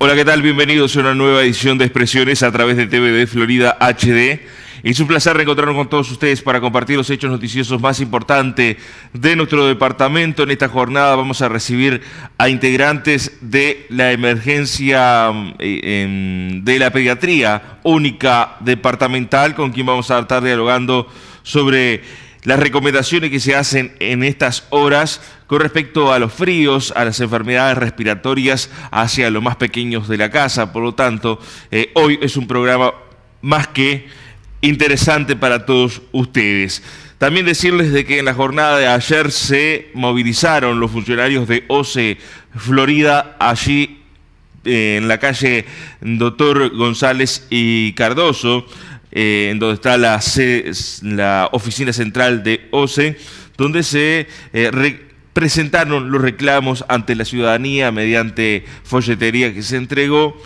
Hola, ¿qué tal? Bienvenidos a una nueva edición de Expresiones a través de TVD Florida HD. Es un placer reencontrarnos con todos ustedes para compartir los hechos noticiosos más importantes de nuestro departamento. En esta jornada vamos a recibir a integrantes de la emergencia de la pediatría única departamental, con quien vamos a estar dialogando sobre las recomendaciones que se hacen en estas horas con respecto a los fríos, a las enfermedades respiratorias hacia los más pequeños de la casa. Por lo tanto, hoy es un programa más que interesante para todos ustedes. También decirles de que en la jornada de ayer se movilizaron los funcionarios de OCE Florida, allí en la calle Doctor González y Cardoso, en donde está la oficina central de OCE, donde se presentaron los reclamos ante la ciudadanía mediante folletería que se entregó.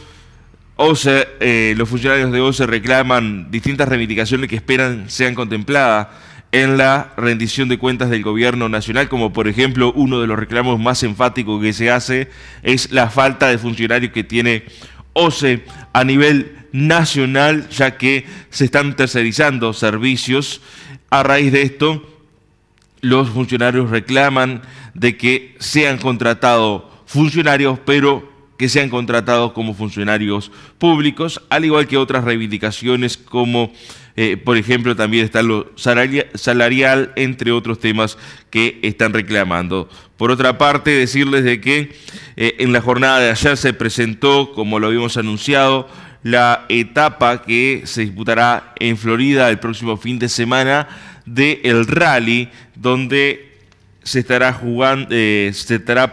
Los funcionarios de OCE reclaman distintas reivindicaciones que esperan sean contempladas en la rendición de cuentas del gobierno nacional, como por ejemplo uno de los reclamos más enfáticos que se hace es la falta de funcionarios que tiene OCE a nivel nacional, ya que se están tercerizando servicios. A raíz de esto, los funcionarios reclaman de que sean contratados funcionarios, pero que sean contratados como funcionarios públicos, al igual que otras reivindicaciones como, por ejemplo, también está lo salarial, entre otros temas que están reclamando. Por otra parte, decirles de que en la jornada de ayer se presentó, como lo habíamos anunciado, la etapa que se disputará en Florida el próximo fin de semana del rally, donde se estará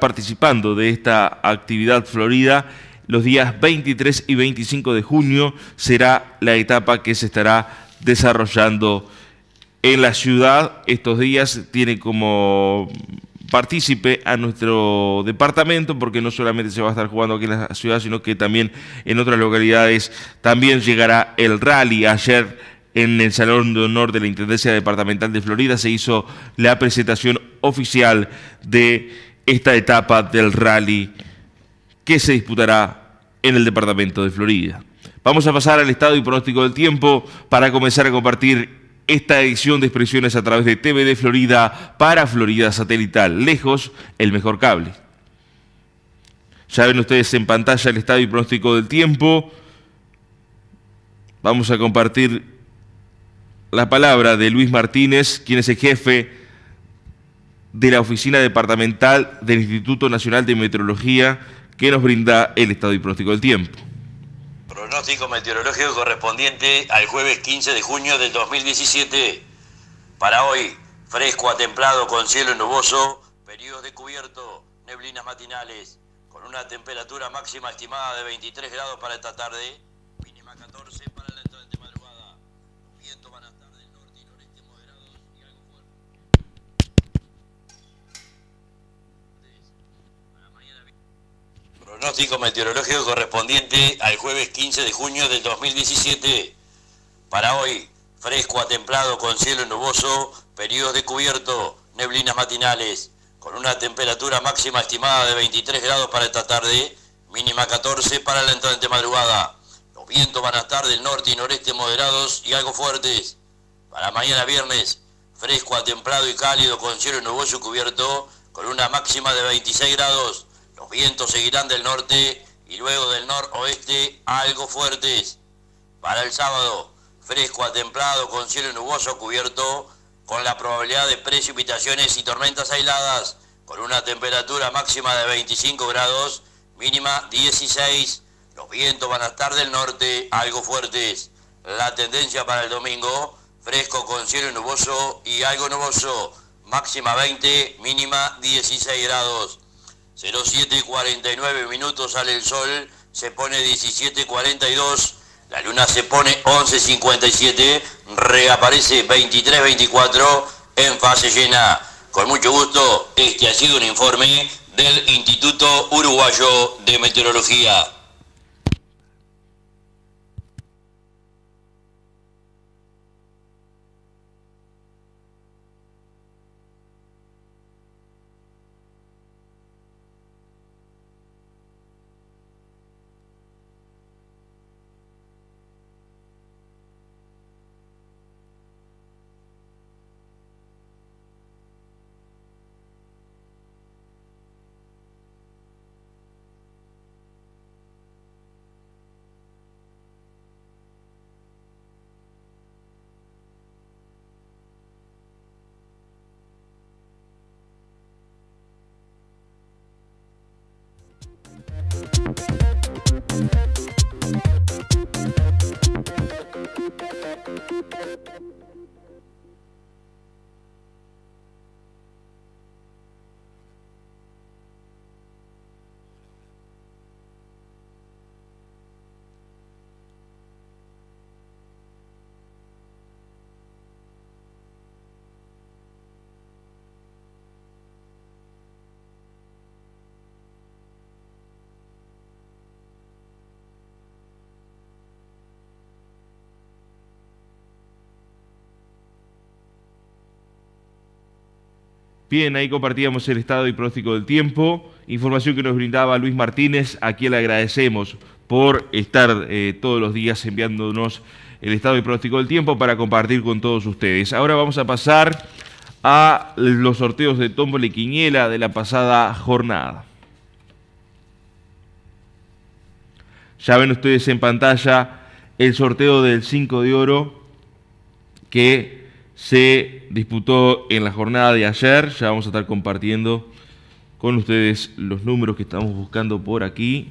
participando de esta actividad Florida los días 23 y 25 de junio. Será la etapa que se estará desarrollando en la ciudad. Estos días tiene como partícipe a nuestro departamento, porque no solamente se va a estar jugando aquí en la ciudad, sino que también en otras localidades también llegará el rally. Ayer en el Salón de Honor de la Intendencia Departamental de Florida se hizo la presentación oficial de esta etapa del rally que se disputará en el departamento de Florida. Vamos a pasar al estado y pronóstico del tiempo para comenzar a compartir esta edición de Expresiones a través de TVD Florida para Florida Satelital. Lejos, el mejor cable. Ya ven ustedes en pantalla el estado y pronóstico del tiempo. Vamos a compartir la palabra de Luis Martínez, quien es el jefe de la Oficina Departamental del Instituto Nacional de Meteorología, que nos brinda el estado y pronóstico del tiempo. Pronóstico meteorológico correspondiente al jueves 15 de junio del 2017. Para hoy, fresco a templado con cielo nuboso, periodos de cubierto, neblinas matinales, con una temperatura máxima estimada de 23 grados para esta tarde, mínima 14 para la entrante madrugada. Los vientos van a estar del norte y noreste moderados y algo fuertes. Para mañana... Pronóstico meteorológico correspondiente al jueves 15 de junio del 2017. Para hoy, fresco a templado con cielo nuboso, periodos de cubierto, neblinas matinales, con una temperatura máxima estimada de 23 grados para esta tarde, mínima 14 para la entrante madrugada. Los vientos van a estar del norte y noreste moderados y algo fuertes. Para mañana viernes, fresco a templado y cálido con cielo nuboso y cubierto, con una máxima de 26 grados. Los vientos seguirán del norte y luego del noroeste algo fuertes. Para el sábado, fresco a templado con cielo nuboso cubierto, con la probabilidad de precipitaciones y tormentas aisladas, con una temperatura máxima de 25 grados, mínima 16. Los vientos van a estar del norte algo fuertes. La tendencia para el domingo, fresco con cielo nuboso y algo nuboso, máxima 20, mínima 16 grados. 07:49 minutos sale el sol, se pone 17:42, la luna se pone 11:57, reaparece 23:24 en fase llena. Con mucho gusto, este ha sido un informe del Instituto Uruguayo de Meteorología. Bien, ahí compartíamos el estado y pronóstico del tiempo, información que nos brindaba Luis Martínez, a quien le agradecemos por estar todos los días enviándonos el estado y pronóstico del tiempo para compartir con todos ustedes. Ahora vamos a pasar a los sorteos de tómbola y quiniela de la pasada jornada. Ya ven ustedes en pantalla el sorteo del 5 de oro que se disputó en la jornada de ayer. Ya vamos a estar compartiendo con ustedes los números que estamos buscando por aquí.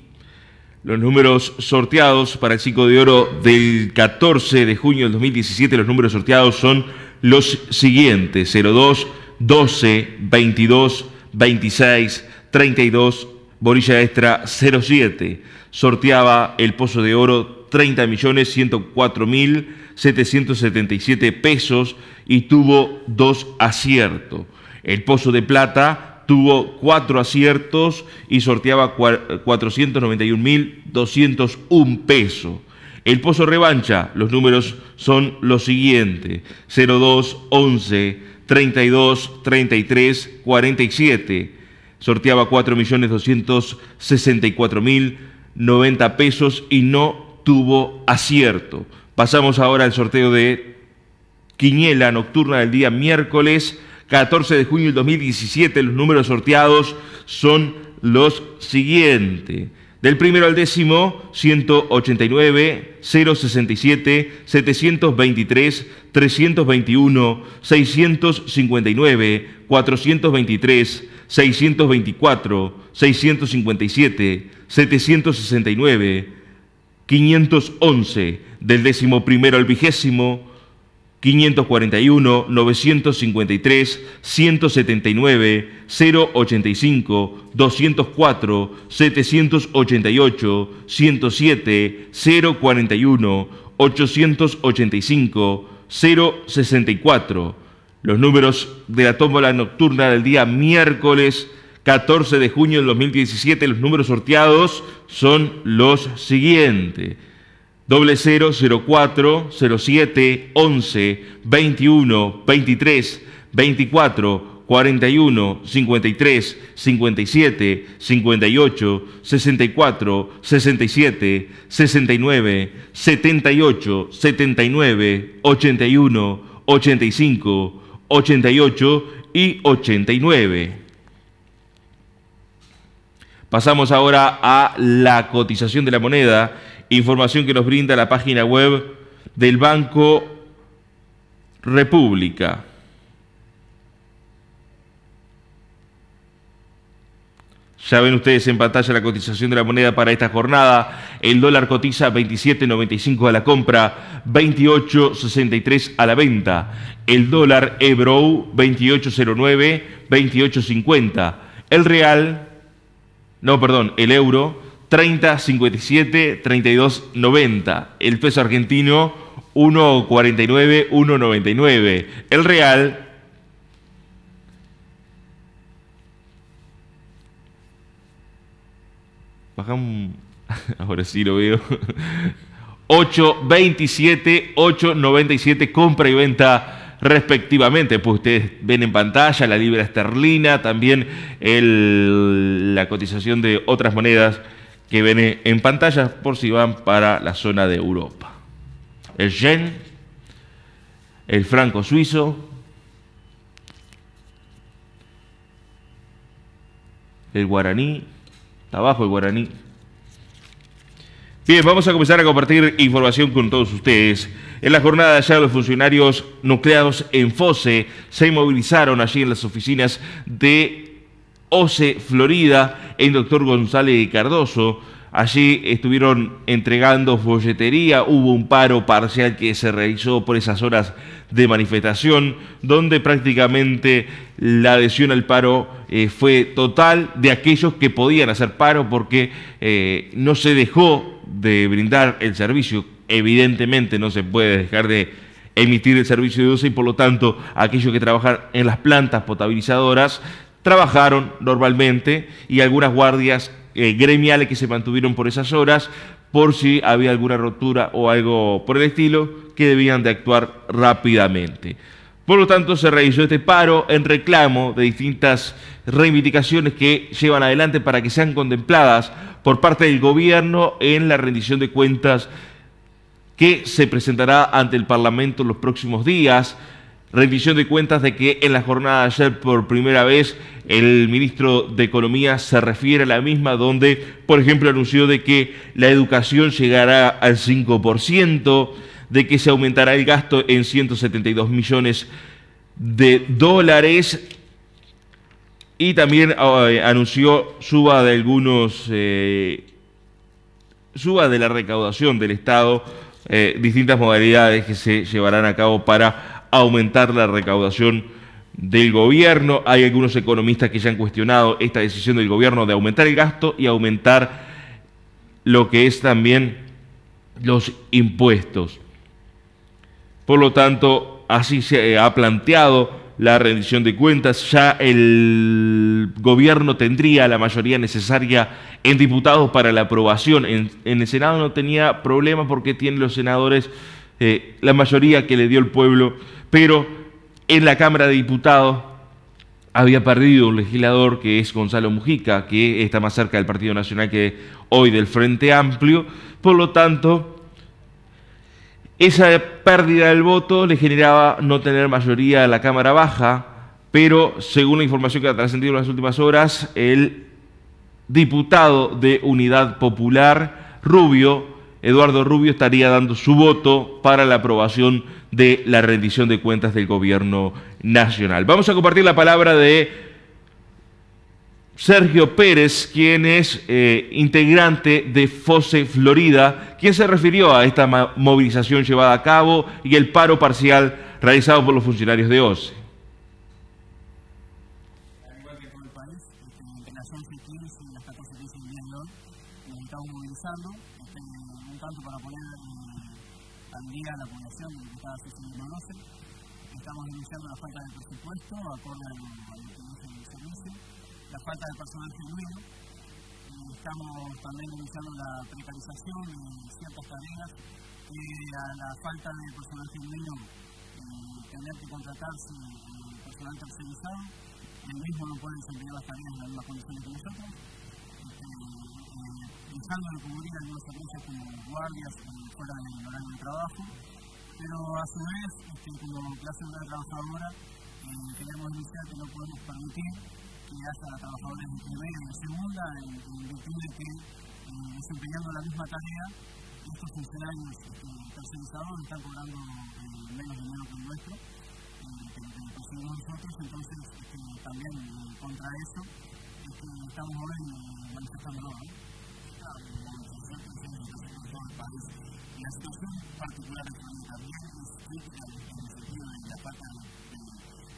Los números sorteados para el 5 de oro del 14 de junio del 2017, los números sorteados son los siguientes: 02, 12, 22, 26, 32, bolilla extra 07. Sorteaba el pozo de oro 30.104.777 pesos y tuvo 2 aciertos. El pozo de plata tuvo 4 aciertos y sorteaba 491.201 pesos. El pozo revancha, los números son los siguientes: 02, 11, 32, 33, 47. Sorteaba 4.264.090 pesos y no tuvo acierto. Pasamos ahora al sorteo de quiniela nocturna del día miércoles 14 de junio del 2017. Los números sorteados son los siguientes: del primero al décimo, 189, 067, 723, 321, 659, 423, 624, 657, 769, 511. Del décimo primero al vigésimo, 541, 953, 179, 085, 204, 788, 107, 041, 885, 064. Los números de la tómbola nocturna del día miércoles 14 de junio del 2017, los números sorteados son los siguientes: 00, 04, 07, 11, 21, 23, 24, 41, 53, 57, 58, 64, 67, 69, 78, 79, 81, 85, 88 y 89. Pasamos ahora a la cotización de la moneda, información que nos brinda la página web del Banco República. Ya ven ustedes en pantalla la cotización de la moneda para esta jornada. El dólar cotiza 27.95 a la compra, 28.63 a la venta. El dólar euro 28.09, 28.50. El euro 30.57, 32.90. El peso argentino 1.49, 1.99. El real bajamos, ahora sí lo veo, 8.27, 8.97, compra y venta respectivamente. Pues ustedes ven en pantalla la libra esterlina, también la cotización de otras monedas que ven en pantalla por si van para la zona de Europa. El yen, el franco suizo, el guaraní. Está abajo el guaraní. Bien, vamos a comenzar a compartir información con todos ustedes. En la jornada de ayer, los funcionarios nucleados en FOSE se movilizaron allí en las oficinas de OCE Florida, en Dr. González Cardoso. Allí estuvieron entregando folletería, hubo un paro parcial que se realizó por esas horas de manifestación, donde prácticamente la adhesión al paro fue total de aquellos que podían hacer paro, porque no se dejó de brindar el servicio. Evidentemente no se puede dejar de emitir el servicio de OCE y por lo tanto aquellos que trabajan en las plantas potabilizadoras trabajaron normalmente, y algunas guardias gremiales que se mantuvieron por esas horas por si había alguna rotura o algo por el estilo, que debían de actuar rápidamente. Por lo tanto, se realizó este paro en reclamo de distintas reivindicaciones que llevan adelante para que sean contempladas por parte del gobierno en la rendición de cuentas que se presentará ante el Parlamento en los próximos días. Rendición de cuentas de que en la jornada de ayer por primera vez el ministro de Economía se refiere a la misma, donde, por ejemplo, anunció de que la educación llegará al 5%, de que se aumentará el gasto en 172 millones de dólares y también anunció suba de la recaudación del Estado, distintas modalidades que se llevarán a cabo para aumentar la recaudación del gobierno. Hay algunos economistas que ya han cuestionado esta decisión del gobierno de aumentar el gasto y aumentar lo que es también los impuestos. Por lo tanto, así se ha planteado la rendición de cuentas. Ya el gobierno tendría la mayoría necesaria en diputados para la aprobación. En el Senado no tenía problema porque tiene los senadores la mayoría que le dio el pueblo, pero en la Cámara de Diputados había perdido un legislador que es Gonzalo Mujica, que está más cerca del Partido Nacional que hoy del Frente Amplio. Por lo tanto, esa pérdida del voto le generaba no tener mayoría en la Cámara Baja, pero según la información que ha trascendido en las últimas horas, el diputado de Unidad Popular, Eduardo Rubio, estaría dando su voto para la aprobación de la rendición de cuentas del gobierno nacional. Vamos a compartir la palabra de Sergio Pérez, quien es integrante de FOSE Florida, quien se refirió a esta movilización llevada a cabo y el paro parcial realizado por los funcionarios de OCE. Al igual que todo el país, entre las 11:15 y las 14:15 del día de hoy, nos estamos movilizando, un tanto para poner al día la población de lo que está sucediendo en OCE. Estamos denunciando la falta de presupuesto, acorde a lo que dice el servicio, la falta de personal genuino. Estamos también denunciando la precarización de ciertas tareas, a la falta de personal genuino, tener que contratarse personal tercerizado, el mismo no puede desempeñar las tareas en las mismas condiciones que nosotros, dejando de cubrir algunos servicios como guardias fuera del horario de trabajo, pero a su vez, como clase obrera trabajadora, queremos denunciar que no podemos permitir que haya trabajadores de primera y de segunda, en virtud de que, desempeñando la misma tarea, estos funcionarios tercerizados están cobrando menos dinero que el nuestro, que lo que conseguimos nosotros. Entonces, también contra eso, estamos hoy manifestándolo. La situación particular de Florida también es crítica en el sentido de la falta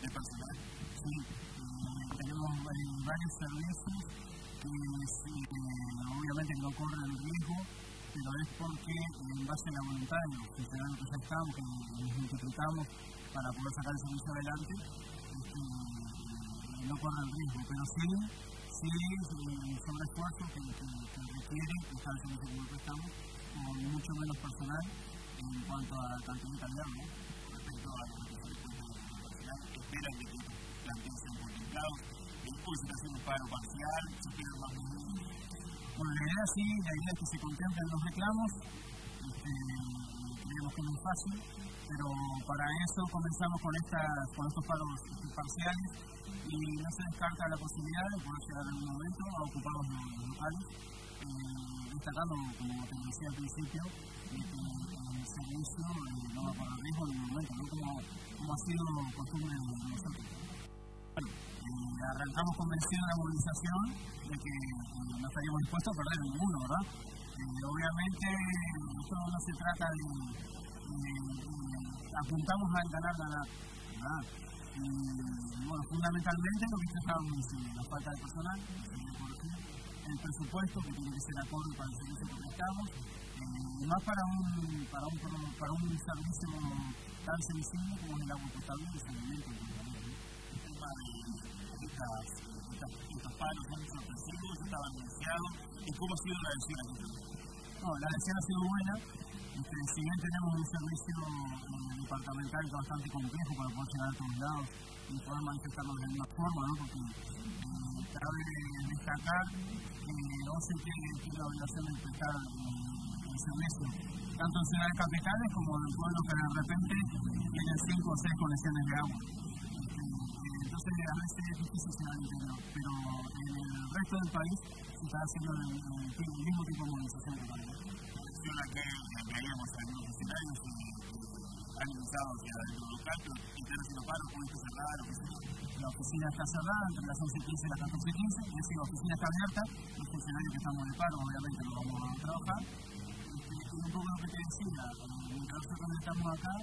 de personal. Sí, tenemos varios servicios que obviamente no corren el riesgo, pero es porque en base a la voluntad de los funcionarios que ya estamos, que nos multiplicamos para poder sacar el servicio adelante, no corren el riesgo, pero sí son esfuerzos que requieren prestar el servicio como prestamos, con mucho menos personal en cuanto a cantidad y calidad, ¿no? Respecto a lo que se les cuenta de personal, esperan que los planteos sean contemplados, después se hace un paro parcial, se esperan más medidas. Bueno, la idea es que se contemplen los reclamos, creemos que no es fácil, pero para eso comenzamos con estos paros parciales y no se descarta la posibilidad de poder llegar en un momento a ocupar los locales, destacando, como te decía al principio, que el servicio no va a correr riesgo en ningún momento, ¿no? como ha sido costumbre de nosotros. Bueno, arrancamos convencidos de la movilización de que no estaríamos dispuestos a perder ninguno, ¿verdad? Obviamente, esto no se trata de apuntamos a ganar, ¿verdad? Y bueno, fundamentalmente lo que estábamos diciendo, la falta de personal, el presupuesto que tiene que ser acorde para el servicio que prestamos, y más para un servicio tan sensible como es el agua potable y el saneamiento. El tema de estos paros son sorpresivos, estaba anunciado, y cómo ha sido la adhesión aquí. No, la adhesión ha sido buena, Si bien tenemos un servicio departamental bastante complejo para poder llegar a todos lados y poder manifestarnos de una forma, ¿no? Porque cabe destacar que OCE tiene la obligación de prestar el servicio tanto en ciudades capitales como en pueblos que de repente tienen 5 o 6 conexiones de agua. Entonces a veces es difícil llegar al interior, pero en el resto del país se está haciendo el mismo tipo de movilización que para que haríamos algunos escenarios analizados hacia el local, pero están haciendo paro, pueden cerrar, la oficina está cerrada entre las 11:15 y las 14:15, y si la oficina está abierta, los funcionarios que estamos de paro obviamente lo vamos a trabajar. Y un poco lo que te decía, mientras nosotros estamos acá,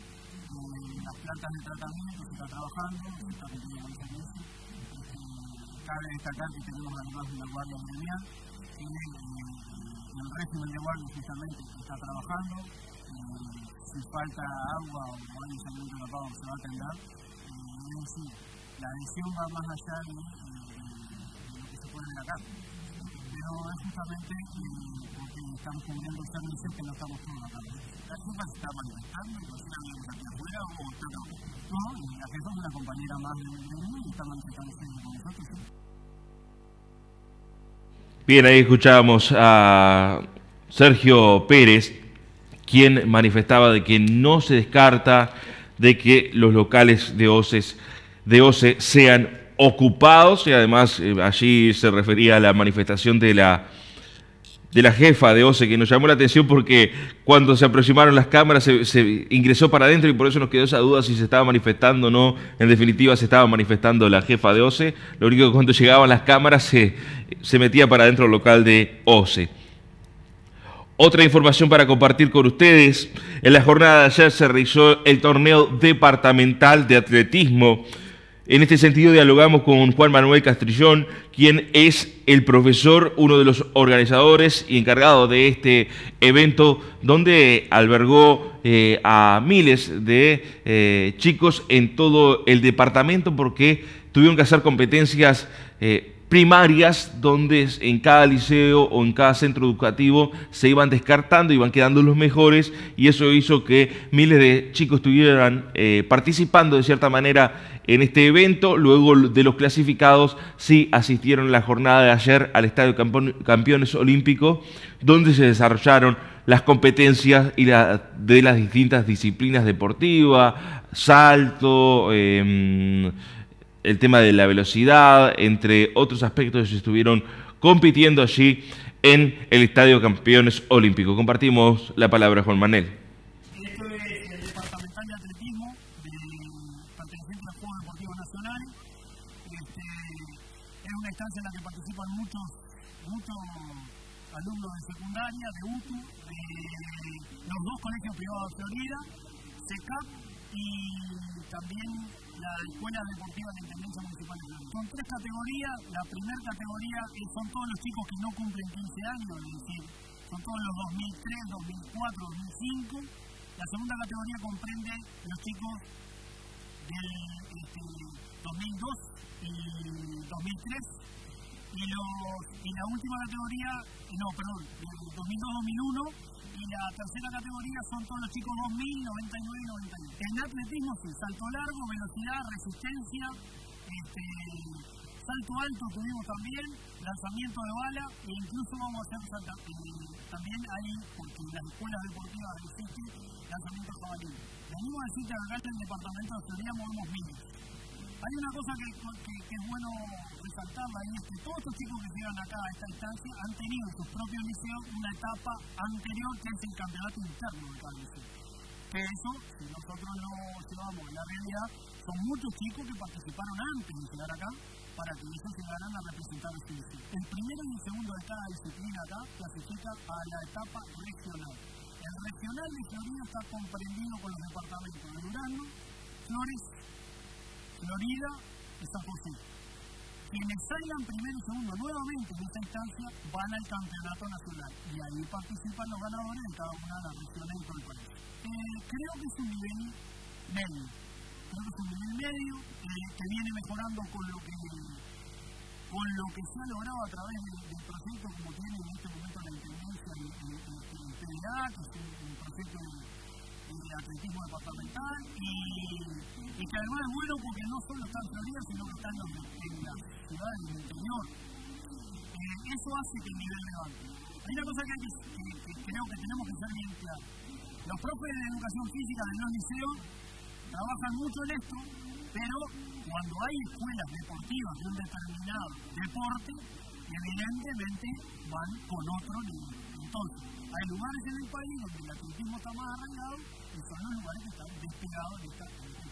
las plantas de tratamiento se está trabajando, se está cumpliendo el servicio. Cabe destacar que tenemos además una guardia gremial, que el régimen de guardia justamente está trabajando. Si falta agua o hay un servicio de pago se va a atender. Es decir, la adhesión va más allá de lo que se puede ver acá. Pero es justamente porque estamos cubriendo servicios que no estamos todos acá. La jefa se está manifestando, recién habíamos aquí afuera o está acá. No, la jefa es una compañera más de uno y está manifestándose con nosotros. ¿Sí? Bien, ahí escuchábamos a Sergio Pérez, quien manifestaba de que no se descarta de que los locales de OCE sean ocupados, y además allí se refería a la manifestación de la jefa de OCE, que nos llamó la atención porque cuando se aproximaron las cámaras se ingresó para adentro y por eso nos quedó esa duda si se estaba manifestando o no. En definitiva se estaba manifestando la jefa de OCE, lo único que cuando llegaban las cámaras se metía para adentro del local de OCE. Otra información para compartir con ustedes: en la jornada de ayer se realizó el torneo departamental de atletismo. En este sentido dialogamos con Juan Manuel Castrillón, quien es el profesor, uno de los organizadores y encargado de este evento, donde albergó a miles de chicos en todo el departamento, porque tuvieron que hacer competencias primarias, donde en cada liceo o en cada centro educativo se iban descartando, iban quedando los mejores, y eso hizo que miles de chicos estuvieran participando de cierta manera en este evento. Luego de los clasificados sí asistieron en la jornada de ayer al Estadio Campeones Olímpico, donde se desarrollaron las competencias de las distintas disciplinas deportivas, salto, el tema de la velocidad, entre otros aspectos. Estuvieron compitiendo allí en el Estadio Campeones Olímpico. Compartimos la palabra, Juan Manuel. Esto es el departamental de atletismo perteneciente al Juego Deportivo Nacional. Es una instancia en la que participan muchos alumnos de secundaria, de UTU, los dos colegios privados de Florida, CECAP y también la Escuela Deportiva de la Intendencia Municipal de Florida. Son 3 categorías. La primera categoría son todos los chicos que no cumplen 15 años, es decir, son todos los 2003, 2004, 2005. La segunda categoría comprende los chicos del 2002 y 2003. Y la última categoría, del 2002-2001, y la tercera categoría son todos los chicos 2000, 99 y 91. En atletismo sí, salto largo, velocidad, resistencia, salto alto tuvimos también, lanzamiento de bala, e incluso vamos a hacer también hay, porque en las escuelas deportivas existe lanzamiento de jabalí. Venimos a decirte acá en el departamento de Florida movemos miles. Hay una cosa que es bueno resaltarla, y es que todos estos chicos que llegan acá a esta instancia han tenido en sus propios liceos una etapa anterior, que es el campeonato interno de cada liceo. Que eso, si nosotros lo llevamos en la realidad, son muchos chicos que participaron antes de llegar acá para que ellos llegaran a representar a su liceo. El primero y el segundo de cada disciplina acá clasifica a la etapa regional. El regional de Florida está comprendido con los departamentos de Durazno, Flores, Florida y San José. Quienes salgan primero y segundo nuevamente en esta instancia van al campeonato nacional y ahí participan los ganadores de cada una de las regiones de todo el país. Creo que es un nivel medio. Que viene mejorando con lo que con lo que se ha logrado a través del proyecto como tiene en este momento la Intendencia y el PDA, que es un proyecto de atletismo departamental, y que además es bueno porque no solo está en Florida, sino que está en las ciudades del interior. Eso hace que el nivel levante. Hay una cosa que creo que tenemos que ser bien claros. Los profes de educación física de los liceos trabajan mucho en esto, pero cuando hay escuelas deportivas de un determinado deporte, evidentemente van con otro nivel. Entonces, hay lugares en el país donde el atletismo está más arraigado y son los lugares que están despegados de esta actividad.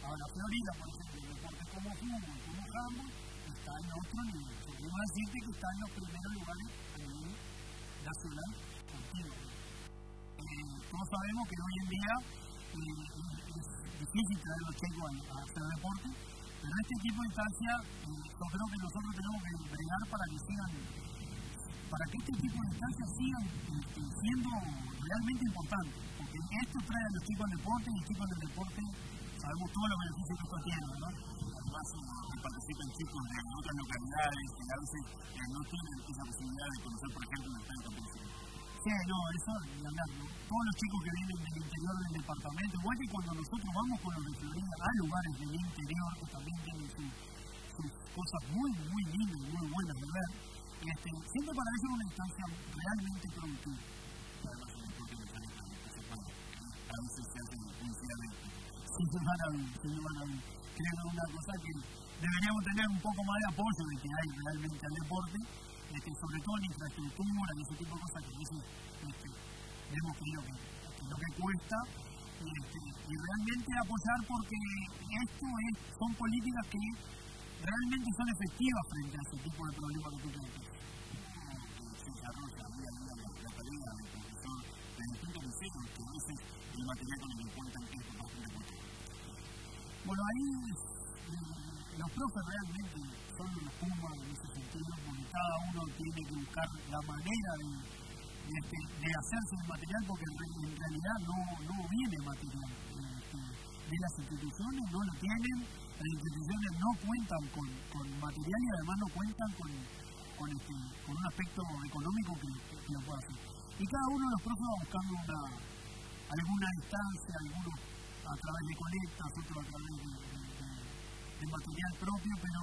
Ahora, Florida, por ejemplo, deportes como fútbol, como handball, está en otro nivel. Podemos decirte que está en los primeros lugares a nivel nacional continuo. Todos sabemos que hoy en día es difícil traer los chicos a hacer deporte, pero este tipo de instancias yo creo que nosotros tenemos que bregar para que este tipo de instancias sigan siendo realmente importantes, porque esto trae a los chicos al deporte y los chicos del deporte sabemos todos los beneficios que esto tiene, ¿no? Además, participan chicos de otras localidades que a veces no tienen esa posibilidad de conocer, por ejemplo, el estadio campesino. Sí, no, eso ni hablar, ¿no? Todos los chicos que vienen del interior del departamento, igual que cuando nosotros vamos con los de Florida a lugares del interior que también tienen sus cosas muy, muy lindas y muy buenas de ver, siempre para eso es una instancia realmente productiva. Además, el deporte no sale tan bien, a veces se hace publicidad de sin lugar a dudas. Creo que es una cosa que deberíamos tener un poco más de apoyo de que hay realmente al deporte, sobre todo en infraestructura y ese tipo de cosas que a veces vemos que lo que cuesta, y realmente apoyar porque son políticas que realmente son efectivas frente a ese tipo de problemas que tú planteas. Se desarrolla día a día la tarea del profesor de distintos liceos, que a veces el material con el que cuentan es bastante potente. Bueno, ahí los profes realmente son los pumas en ese sentido, porque cada uno tiene que buscar la manera de hacerse el material, porque en realidad no viene material de las instituciones, no lo tienen, las instituciones no cuentan con material y además no cuentan con un aspecto económico que lo pueda hacer. Y cada uno de los profes va buscando alguna instancia, algunos a través de colectas, otros a través de material propio, pero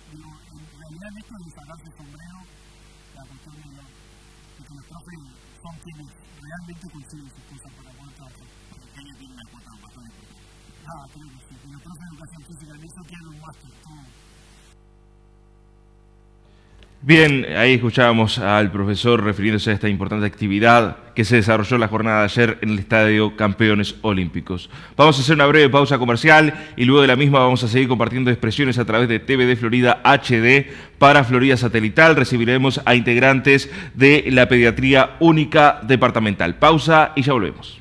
en realidad esto es sacarse el sombrero, la cuestión de que los profes son quienes realmente consiguen sus cosas para poder trabajar. Porque ellos tienen una cuota bastante importante. Creo que sí, que los profes de educación física en eso tienen un máster, todo. Bien, ahí escuchábamos al profesor refiriéndose a esta importante actividad que se desarrolló la jornada de ayer en el Estadio Campeones Olímpicos. Vamos a hacer una breve pausa comercial y luego de la misma vamos a seguir compartiendo expresiones a través de TVD Florida HD para Florida Satelital. Recibiremos a integrantes de la Pediatría Única Departamental. Pausa y ya volvemos.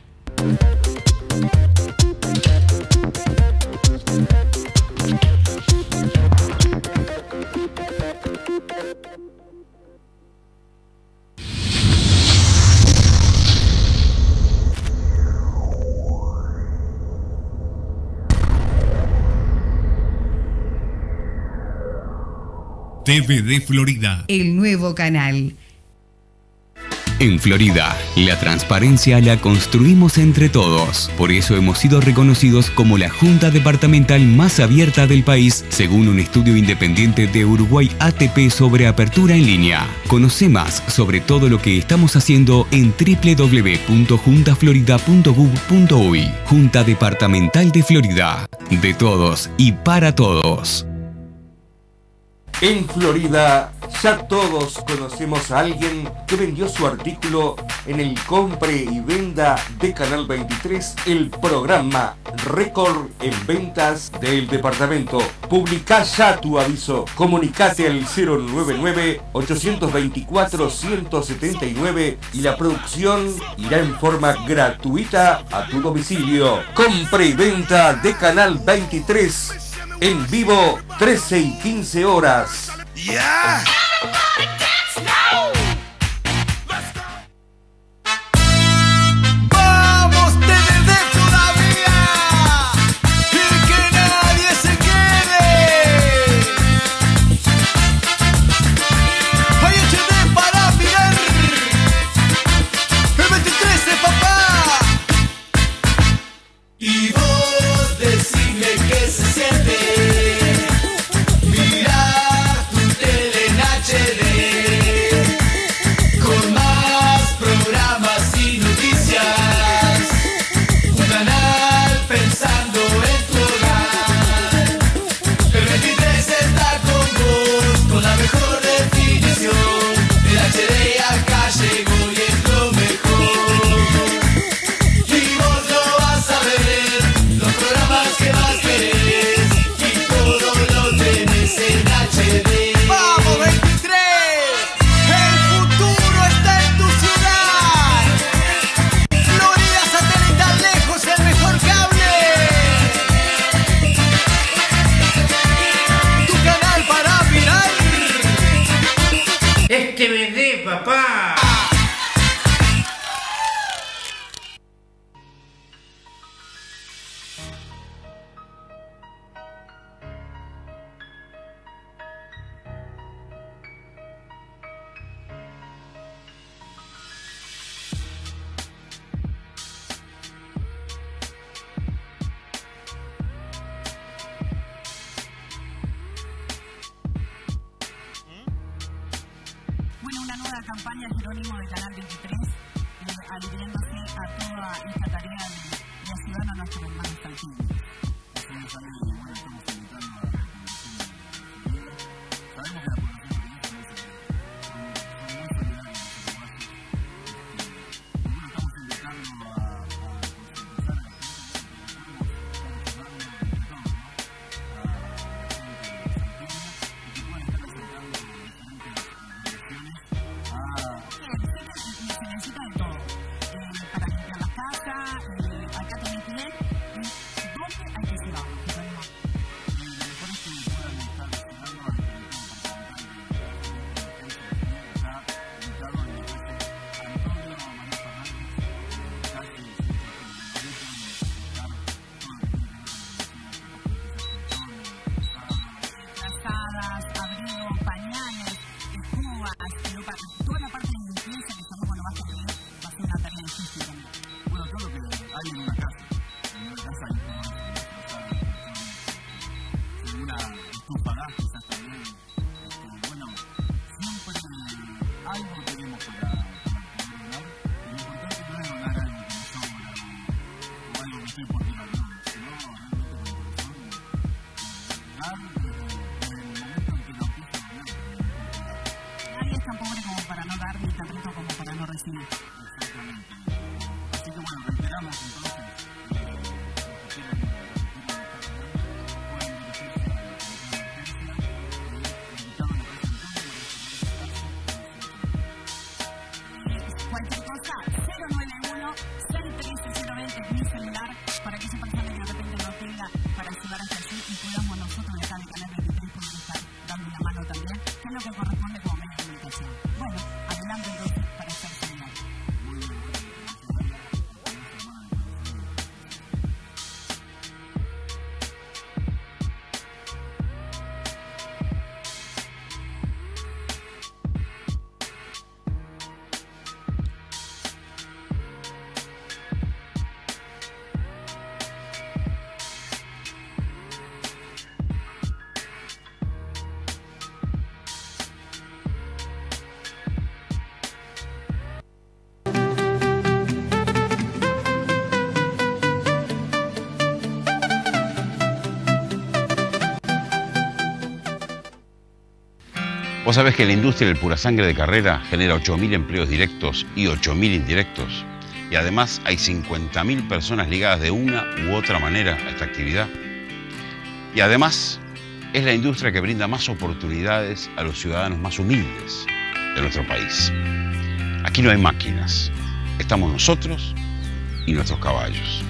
TVD Florida, el nuevo canal. En Florida, la transparencia la construimos entre todos. Por eso hemos sido reconocidos como la Junta Departamental más abierta del país, según un estudio independiente de Uruguay ATP sobre apertura en línea. Conoce más sobre todo lo que estamos haciendo en www.juntaflorida.gov.uy. Junta Departamental de Florida. De todos y para todos. En Florida, ya todos conocemos a alguien que vendió su artículo en el compre y venda de Canal 23, el programa récord en ventas del departamento. Publicá ya tu aviso. Comunicate al 099-824-179 y la producción irá en forma gratuita a tu domicilio. Compra y venta de Canal 23. En vivo, 13 y 15 horas. Yeah. ¡Vamos, TVD todavía! ¡Y que nadie se quede! es TVD, papá. Campaña Jerónimo de Canal 23, aludiéndose a toda esta tarea de ayudar a nuestros hermanos salteños. Vos sabés que la industria del pura sangre de Carrera genera 8.000 empleos directos y 8.000 indirectos. Y además hay 50.000 personas ligadas de una u otra manera a esta actividad. Y además es la industria que brinda más oportunidades a los ciudadanos más humildes de nuestro país. Aquí no hay máquinas, estamos nosotros y nuestros caballos.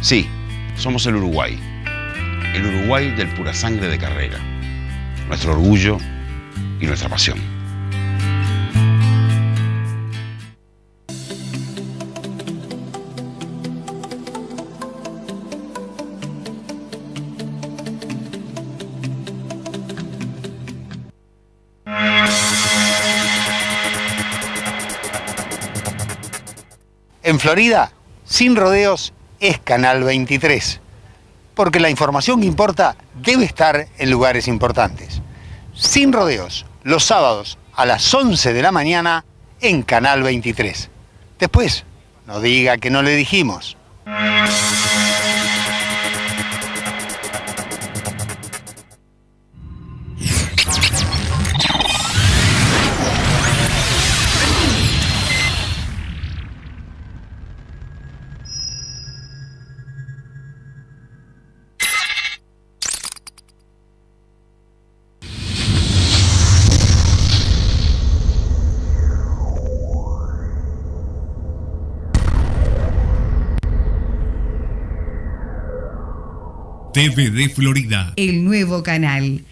Sí, somos el Uruguay del pura sangre de Carrera. Nuestro orgullo y nuestra pasión. En Florida, sin rodeos, es Canal 23. Porque la información que importa debe estar en lugares importantes. Sin rodeos, los sábados a las 11 de la mañana en Canal 23. Después, no diga que no le dijimos. TVD Florida, el nuevo canal.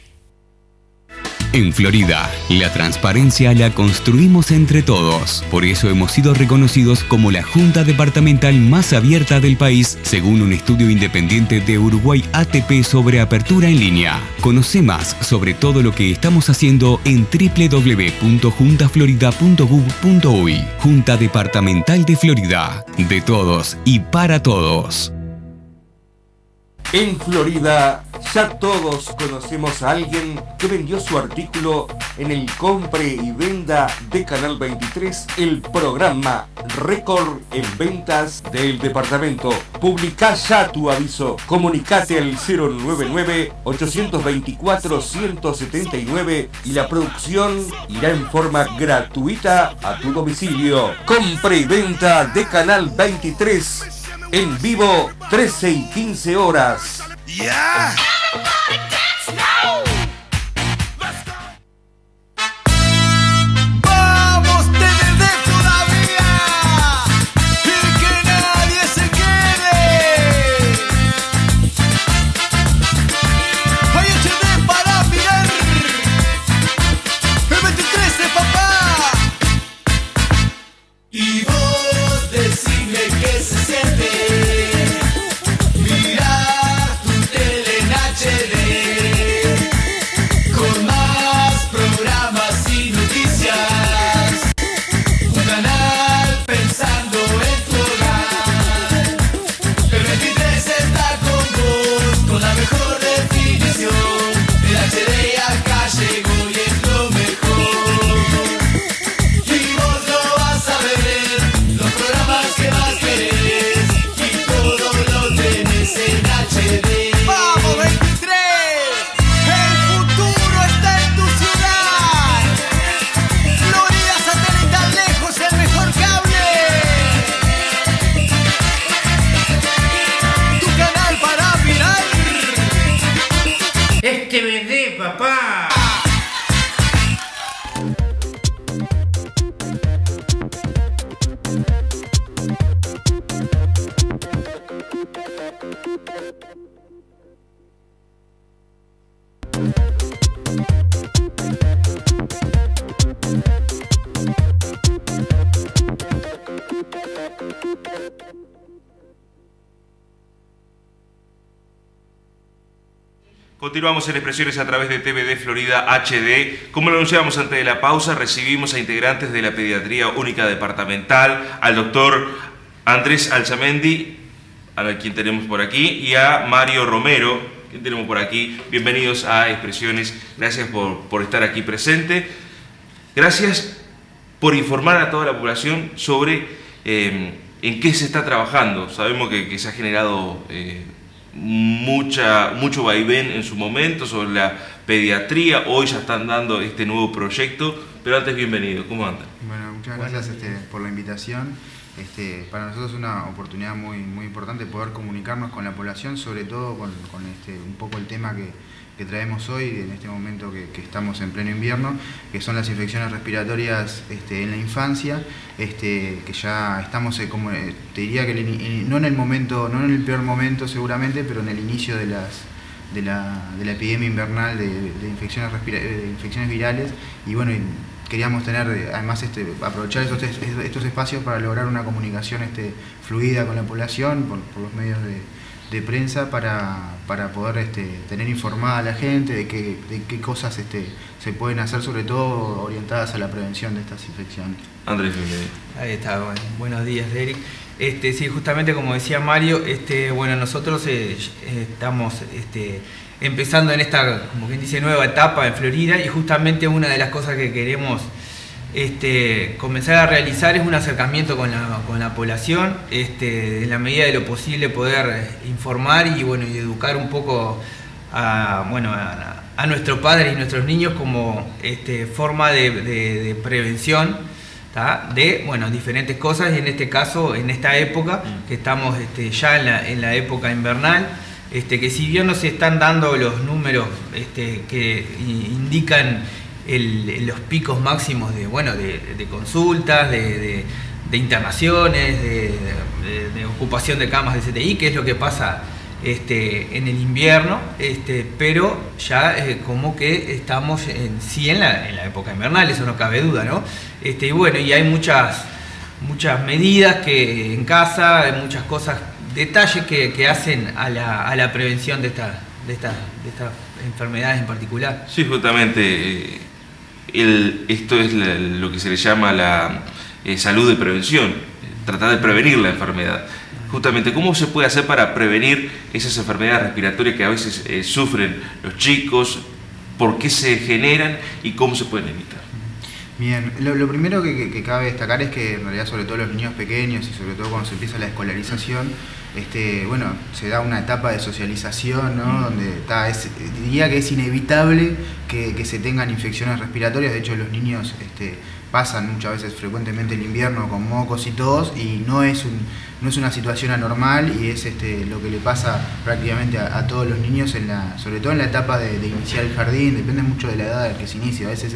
En Florida, la transparencia la construimos entre todos. Por eso hemos sido reconocidos como la Junta Departamental más abierta del país, según un estudio independiente de Uruguay ATP sobre apertura en línea. Conoce más sobre todo lo que estamos haciendo en www.juntaflorida.gov.uy. Junta Departamental de Florida. De todos y para todos. En Florida, ya todos conocemos a alguien que vendió su artículo en el compre y venda de Canal 23, el programa récord en ventas del departamento. Publicá ya tu aviso. Comunicate al 099-824-179 y la producción irá en forma gratuita a tu domicilio. Compre y venta de Canal 23. En vivo, 13 y 15 horas. Yeah. ¡Vamos, TDD todavía! ¡Y que nadie se quede! ¡Hay HD para mirar! ¡El 23 de papá! Y vos decime qué se siente mirar tu tele en HD con más programas y noticias, un canal pensando en tu hogar. El 23 está con vos, con la mejor definición. El HD acá llegó y es lo mejor. Y vos lo vas a ver, los programas que más querés, y todo lo tenés en HD. ¡Vamos, 23! ¡El futuro está en tu ciudad! Florida Satelital Lejos, el mejor cable. Tu canal para mirar. Este BD, papá. Continuamos en Expresiones a través de TVD Florida HD. Como lo anunciamos antes de la pausa, recibimos a integrantes de la Pediatría Única Departamental, al doctor Andrés Alzamendi, a quien tenemos por aquí, y a Mario Romero, quien tenemos por aquí. Bienvenidos a Expresiones, gracias por estar aquí presente. Gracias por informar a toda la población sobre en qué se está trabajando. Sabemos que se ha generado mucho vaivén en su momento sobre la pediatría. Hoy ya están dando este nuevo proyecto, pero antes bienvenido, ¿cómo andan? Bueno, muchas gracias por la invitación. Para nosotros es una oportunidad muy importante poder comunicarnos con la población, sobre todo con un poco el tema que traemos hoy, en este momento que estamos en pleno invierno, que son las infecciones respiratorias en la infancia, que ya estamos, como te diría que no en el peor momento seguramente, pero en el inicio de la epidemia invernal de infecciones virales, y bueno, queríamos tener, además, aprovechar estos espacios para lograr una comunicación fluida con la población por los medios de prensa para poder tener informada a la gente de qué cosas se pueden hacer, sobre todo orientadas a la prevención de estas infecciones. Andrés, ahí está, bueno, buenos días, Eric. Sí, justamente como decía Mario, bueno, nosotros estamos empezando en esta, como quien dice, nueva etapa en Florida, y justamente una de las cosas que queremos comenzar a realizar es un acercamiento con la población, en la medida de lo posible poder informar y educar un poco a nuestros padres y nuestros niños como forma de prevención, ¿tá? De diferentes cosas, y en este caso, en esta época que estamos ya en la época invernal, que si bien no se están dando los números que indican los picos máximos de consultas, de internaciones, de ocupación de camas de CTI, que es lo que pasa en el invierno, pero ya como que estamos en la época invernal, eso no cabe duda, ¿no? Y bueno, y hay muchas medidas que en casa, hay muchas cosas, detalles que hacen a la prevención de estas enfermedades en particular. Sí, justamente, esto es lo que se le llama la salud de prevención, tratar de prevenir la enfermedad. Justamente, ¿cómo se puede hacer para prevenir esas enfermedades respiratorias que a veces sufren los chicos? ¿Por qué se generan y cómo se pueden evitar? Bien, lo primero que cabe destacar es que en realidad, sobre todo los niños pequeños y sobre todo cuando se empieza la escolarización, bueno, se da una etapa de socialización, ¿no? Donde diría que es inevitable que se tengan infecciones respiratorias. De hecho, los niños pasan muchas veces frecuentemente el invierno con mocos y tos, y no es una situación anormal, y es lo que le pasa prácticamente a todos los niños, sobre todo en la etapa de iniciar el jardín. Depende mucho de la edad en que se inicia. A veces,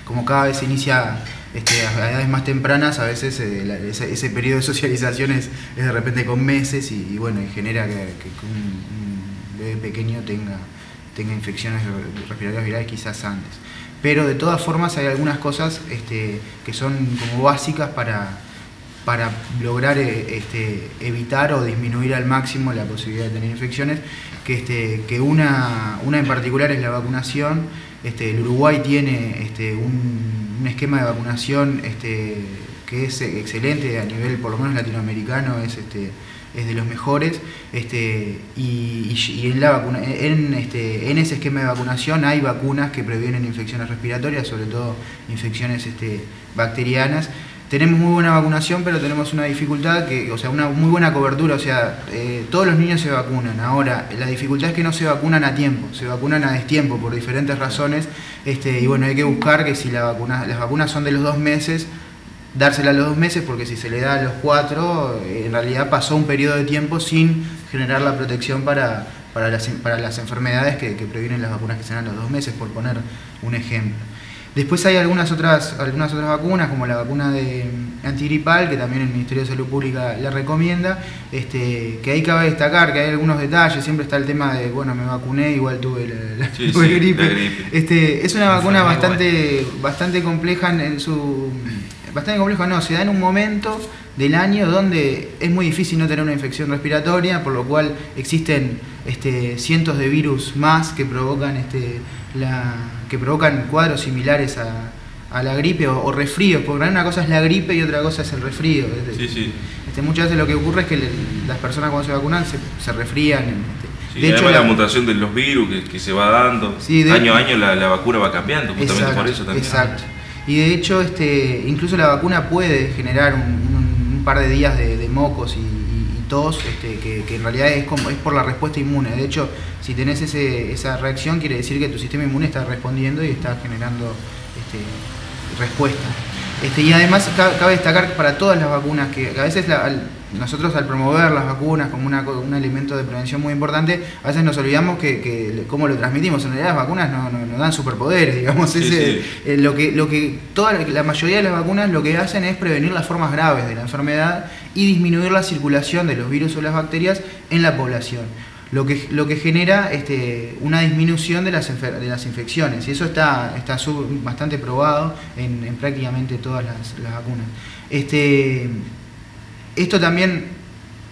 como cada vez se inicia a edades más tempranas, a veces ese periodo de socialización es de repente con meses, y bueno, y genera que un bebé pequeño tenga infecciones respiratorias virales quizás antes. Pero de todas formas hay algunas cosas que son como básicas para lograr evitar o disminuir al máximo la posibilidad de tener infecciones, que una en particular es la vacunación. El Uruguay tiene un esquema de vacunación que es excelente a nivel, por lo menos latinoamericano, es de los mejores, y en la vacuna, en ese esquema de vacunación hay vacunas que previenen infecciones respiratorias, sobre todo infecciones bacterianas. Tenemos muy buena vacunación, pero tenemos una dificultad, una muy buena cobertura, todos los niños se vacunan. Ahora, la dificultad es que no se vacunan a tiempo, se vacunan a destiempo por diferentes razones, y bueno, hay que buscar que si las vacunas son de los 2 meses, dársela a los 2 meses, porque si se le da a los 4, en realidad pasó un periodo de tiempo sin generar la protección para las enfermedades que previenen las vacunas que se dan a los 2 meses, por poner un ejemplo. Después hay algunas otras vacunas, como la vacuna antigripal, que también el Ministerio de Salud Pública la recomienda, que ahí cabe destacar que hay algunos detalles. Siempre está el tema de, bueno, me vacuné, igual tuve la gripe. Es una vacuna bastante compleja se da en un momento del año donde es muy difícil no tener una infección respiratoria, por lo cual existen cientos de virus más que provocan cuadros similares a la gripe o resfríos, porque una cosa es la gripe y otra cosa es el resfrío. Muchas veces lo que ocurre es que las personas cuando se vacunan se resfrían. De hecho, la mutación de los virus que se va dando, año a año la vacuna va cambiando, justamente por eso también. Exacto. Y de hecho, incluso la vacuna puede generar un par de días de mocos y tos, que en realidad es por la respuesta inmune. De hecho, si tenés esa reacción, quiere decir que tu sistema inmune está respondiendo y está generando respuesta. Y además cabe destacar para todas las vacunas que a veces nosotros, al promover las vacunas como un elemento de prevención muy importante, a veces nos olvidamos que cómo lo transmitimos. En realidad las vacunas no dan superpoderes, digamos. La mayoría de las vacunas lo que hacen es prevenir las formas graves de la enfermedad y disminuir la circulación de los virus o las bacterias en la población, lo que genera una disminución de las infecciones, y eso está bastante probado en prácticamente todas las vacunas. Esto también,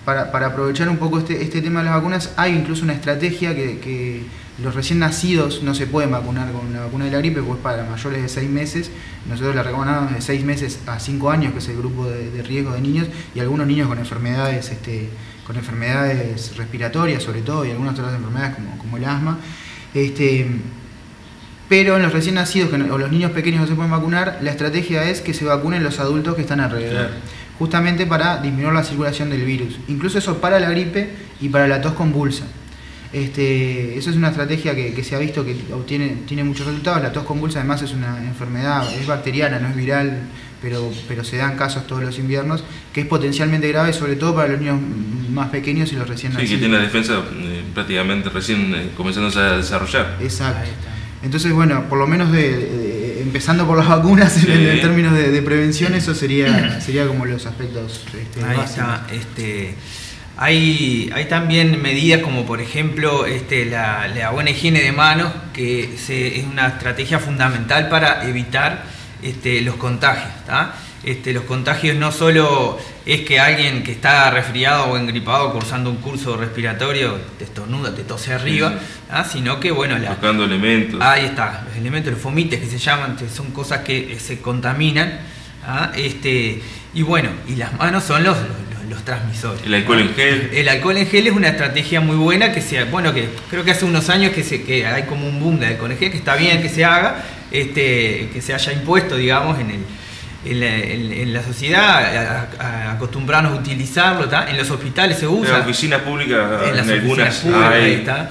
para aprovechar un poco este tema de las vacunas, hay incluso una estrategia que los recién nacidos no se pueden vacunar con la vacuna de la gripe, pues para mayores de 6 meses, nosotros la recomendamos de 6 meses a 5 años, que es el grupo de riesgo de niños, y algunos niños con enfermedades respiratorias sobre todo, y algunas otras enfermedades como el asma. Pero en los recién nacidos o los niños pequeños no se pueden vacunar, la estrategia es que se vacunen los adultos que están alrededor, justamente para disminuir la circulación del virus. Incluso eso para la gripe y para la tos convulsa. Eso es una estrategia que se ha visto que tiene muchos resultados. La tos convulsa además es una enfermedad, es bacteriana, no es viral, pero se dan casos todos los inviernos, que es potencialmente grave, sobre todo para los niños más pequeños y los recién nacidos. Sí, que tienen la defensa prácticamente recién comenzándose a desarrollar. Exacto. Entonces, bueno, por lo menos empezando por las vacunas, en términos de prevención, eso sería como los aspectos ahí está. hay también medidas como por ejemplo la buena higiene de manos, que es una estrategia fundamental para evitar los contagios, ¿tá? Los contagios no solo es que alguien que está resfriado o engripado cursando un curso respiratorio te estornuda, te tose arriba, sí. Sino que bueno, buscando elementos. Ahí está, los elementos, los fomites que se llaman, que son cosas que se contaminan, y bueno, y las manos son los transmisores. El alcohol en gel. El alcohol en gel es una estrategia muy buena que creo que hace unos años que hay como un boom de alcohol en gel, que está bien que se haga, que se haya impuesto, digamos, en la sociedad, acostumbrarnos a utilizarlo, ¿tá? En los hospitales se usa. En las oficinas públicas, en las algunas públicas, ahí está.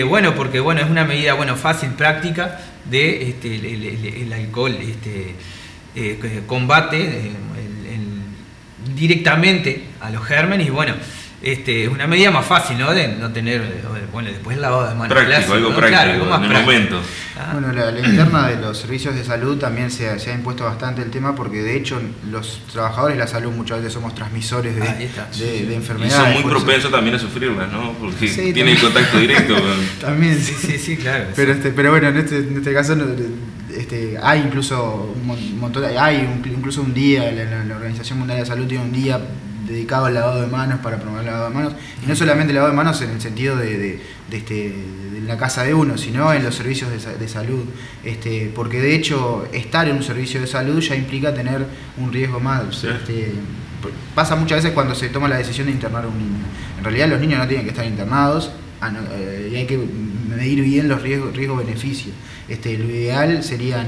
Bueno, porque bueno, es una medida fácil, práctica de el alcohol combate directamente a los gérmenes, y bueno, es una medida más fácil, ¿no? De no tener, bueno, después el lavado de manos práctico, clásico, algo ¿no? práctico, Claro, algo en el momento. Bueno, la interna de los servicios de salud también se ha impuesto bastante el tema, porque de hecho los trabajadores de la salud muchas veces somos transmisores de enfermedades. Y son muy propensos también a sufrirlas, ¿no? Porque sí, tienen contacto directo con... También, sí, claro. Pero bueno, en este caso hay incluso un montón, incluso un día, la Organización Mundial de la Salud tiene un día dedicado al lavado de manos, para promover el lavado de manos, y no solamente el lavado de manos en el sentido de la casa de uno, sino en los servicios de salud, porque de hecho estar en un servicio de salud ya implica tener un riesgo más. Sí. Pasa muchas veces cuando se toma la decisión de internar a un niño. En realidad los niños no tienen que estar internados, y hay que medir bien los riesgos-beneficios. Lo ideal sería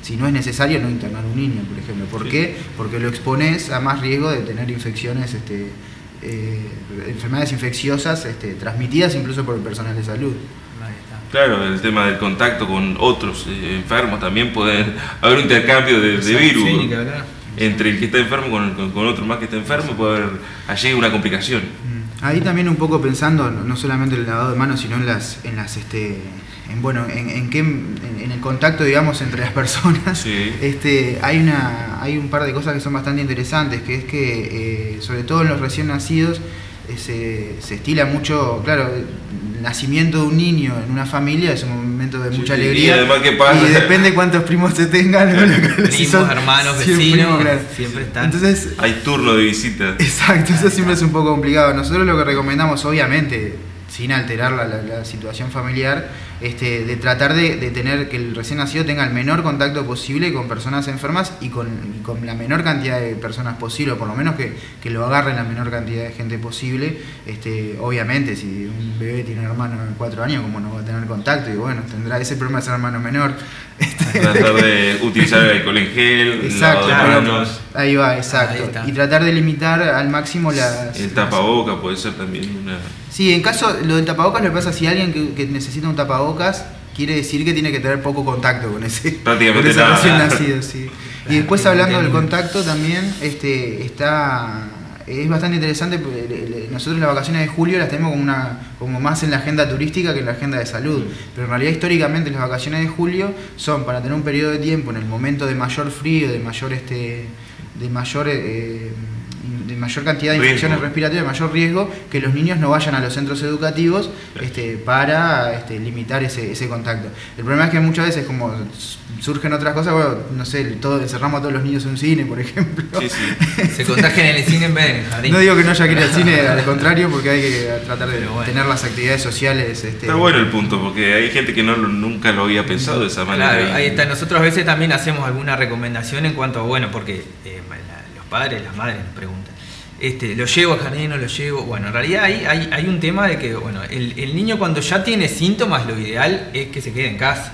si no es necesario, no internar a un niño, por ejemplo. ¿Por qué? Porque lo expones a más riesgo de tener infecciones, enfermedades infecciosas transmitidas incluso por el personal de salud. Claro, el tema del contacto con otros enfermos, también puede haber un intercambio de virus. Sí, entre el que está enfermo con otro más que está enfermo, puede haber allí una complicación. Ahí también un poco pensando, no solamente en el lavado de manos, sino en el contacto, digamos, entre las personas. Sí. Hay un par de cosas que son bastante interesantes, que es que sobre todo en los recién nacidos se estila mucho, claro, el nacimiento de un niño en una familia es un momento de mucha alegría, y además, ¿qué pasa? Y depende cuántos primos se tengan, primos, hermanos, vecinos, siempre están. Entonces, hay turno de visita. Exacto, eso siempre es un poco complicado. Nosotros lo que recomendamos, obviamente, sin alterar la situación familiar, de tratar de tener que el recién nacido tenga el menor contacto posible con personas enfermas y con la menor cantidad de personas posible, o por lo menos que lo agarren la menor cantidad de gente posible. Obviamente, si un bebé tiene un hermano de 4 años, ¿cómo no va a tener contacto? Y bueno, tendrá ese problema de ser hermano menor. Tratar de utilizar el alcohol en gel, exacto, manos. Ahí va, exacto. Ahí y tratar de limitar al máximo el tapaboca puede ser también una... Sí, en caso, lo del tapabocas, lo que pasa, si alguien que necesita un tapabocas, quiere decir que tiene que tener poco contacto con ese recién nacido, sí. Y después, hablando del contacto también, es bastante interesante, porque nosotros las vacaciones de julio las tenemos como más en la agenda turística que en la agenda de salud, pero en realidad históricamente las vacaciones de julio son para tener un periodo de tiempo en el momento de mayor frío, de mayor cantidad de infecciones respiratorias, de mayor riesgo, que los niños no vayan a los centros educativos para limitar ese contacto. El problema es que muchas veces, como surgen otras cosas, bueno, no sé, encerramos a todos los niños en un cine, por ejemplo. Sí. Se contagian en el cine en vez de en el jardín. No digo que no haya que ir al cine, al contrario, porque hay que tratar de tener las actividades sociales. Está bueno el punto, porque hay gente que nunca lo había pensado de esa manera. Claro, ahí está. Nosotros a veces también hacemos alguna recomendación en cuanto a, bueno, porque los padres, las madres nos preguntan, ¿lo llevo al jardín o no lo llevo? Bueno, en realidad hay un tema de que, bueno, el niño cuando ya tiene síntomas, lo ideal es que se quede en casa,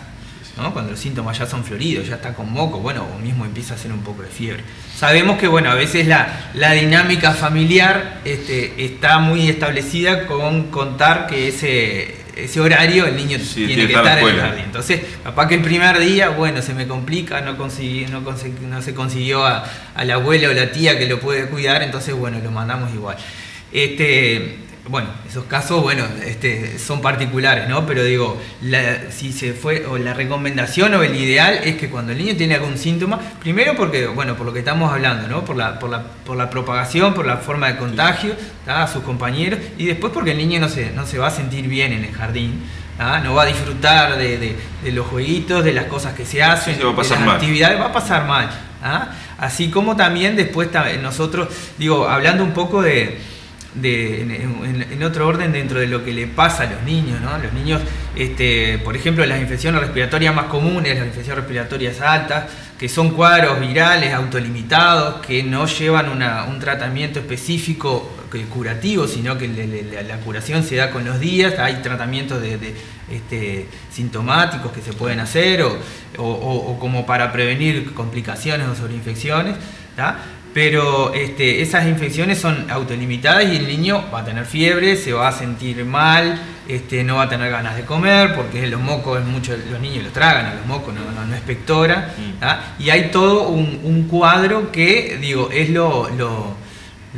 ¿no? Cuando los síntomas ya son floridos, ya está con moco, bueno, o mismo empieza a hacer un poco de fiebre. Sabemos que, bueno, a veces la dinámica familiar está muy establecida con contar que ese horario el niño tiene que estar en el jardín. Entonces, capaz que el primer día, bueno, se me complica, no se consiguió a la abuela o la tía que lo puede cuidar, entonces, bueno, lo mandamos igual. bueno, esos casos, bueno, son particulares, ¿no? Pero digo, si se fue, o la recomendación o el ideal es que cuando el niño tiene algún síntoma, primero porque, bueno, por lo que estamos hablando, ¿no? Por la propagación, por la forma de contagio, ¿tá? A sus compañeros, y después porque el niño no se va a sentir bien en el jardín, ¿tá? No va a disfrutar de los jueguitos, de las cosas que se hacen, sí, va a pasar de las mal. actividades, va a pasar mal, ¿tá? Así como también después nosotros, digo, hablando un poco en otro orden dentro de lo que le pasa a los niños, ¿no? Los niños, por ejemplo, las infecciones respiratorias más comunes, las infecciones respiratorias altas, que son cuadros virales autolimitados, que no llevan un tratamiento específico curativo, sino que la curación se da con los días. Hay tratamientos sintomáticos que se pueden hacer o como para prevenir complicaciones o sobreinfecciones, ¿tá? Pero esas infecciones son autolimitadas y el niño va a tener fiebre, se va a sentir mal, no va a tener ganas de comer, porque los mocos, los niños los tragan a los mocos, no expectoran, ¿tá? Y hay todo un cuadro que, digo, es lo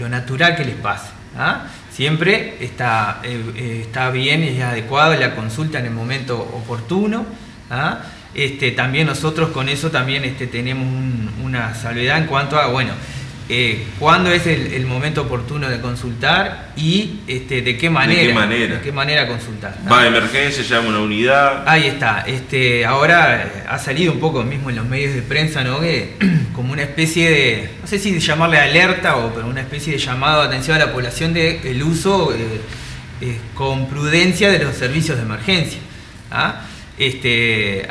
natural que les pasa, ¿tá? Siempre está bien y es adecuado la consulta en el momento oportuno, ¿tá? También nosotros con eso también tenemos una salvedad en cuanto a, bueno, cuándo es el momento oportuno de consultar y de qué manera consultar, ¿no? Va a emergencia, llama a una unidad. Ahí está. Ahora ha salido un poco mismo en los medios de prensa, ¿no? Que como una especie de, no sé si llamarle alerta pero una especie de llamado de atención a la población del uso con prudencia de los servicios de emergencia, ¿ah?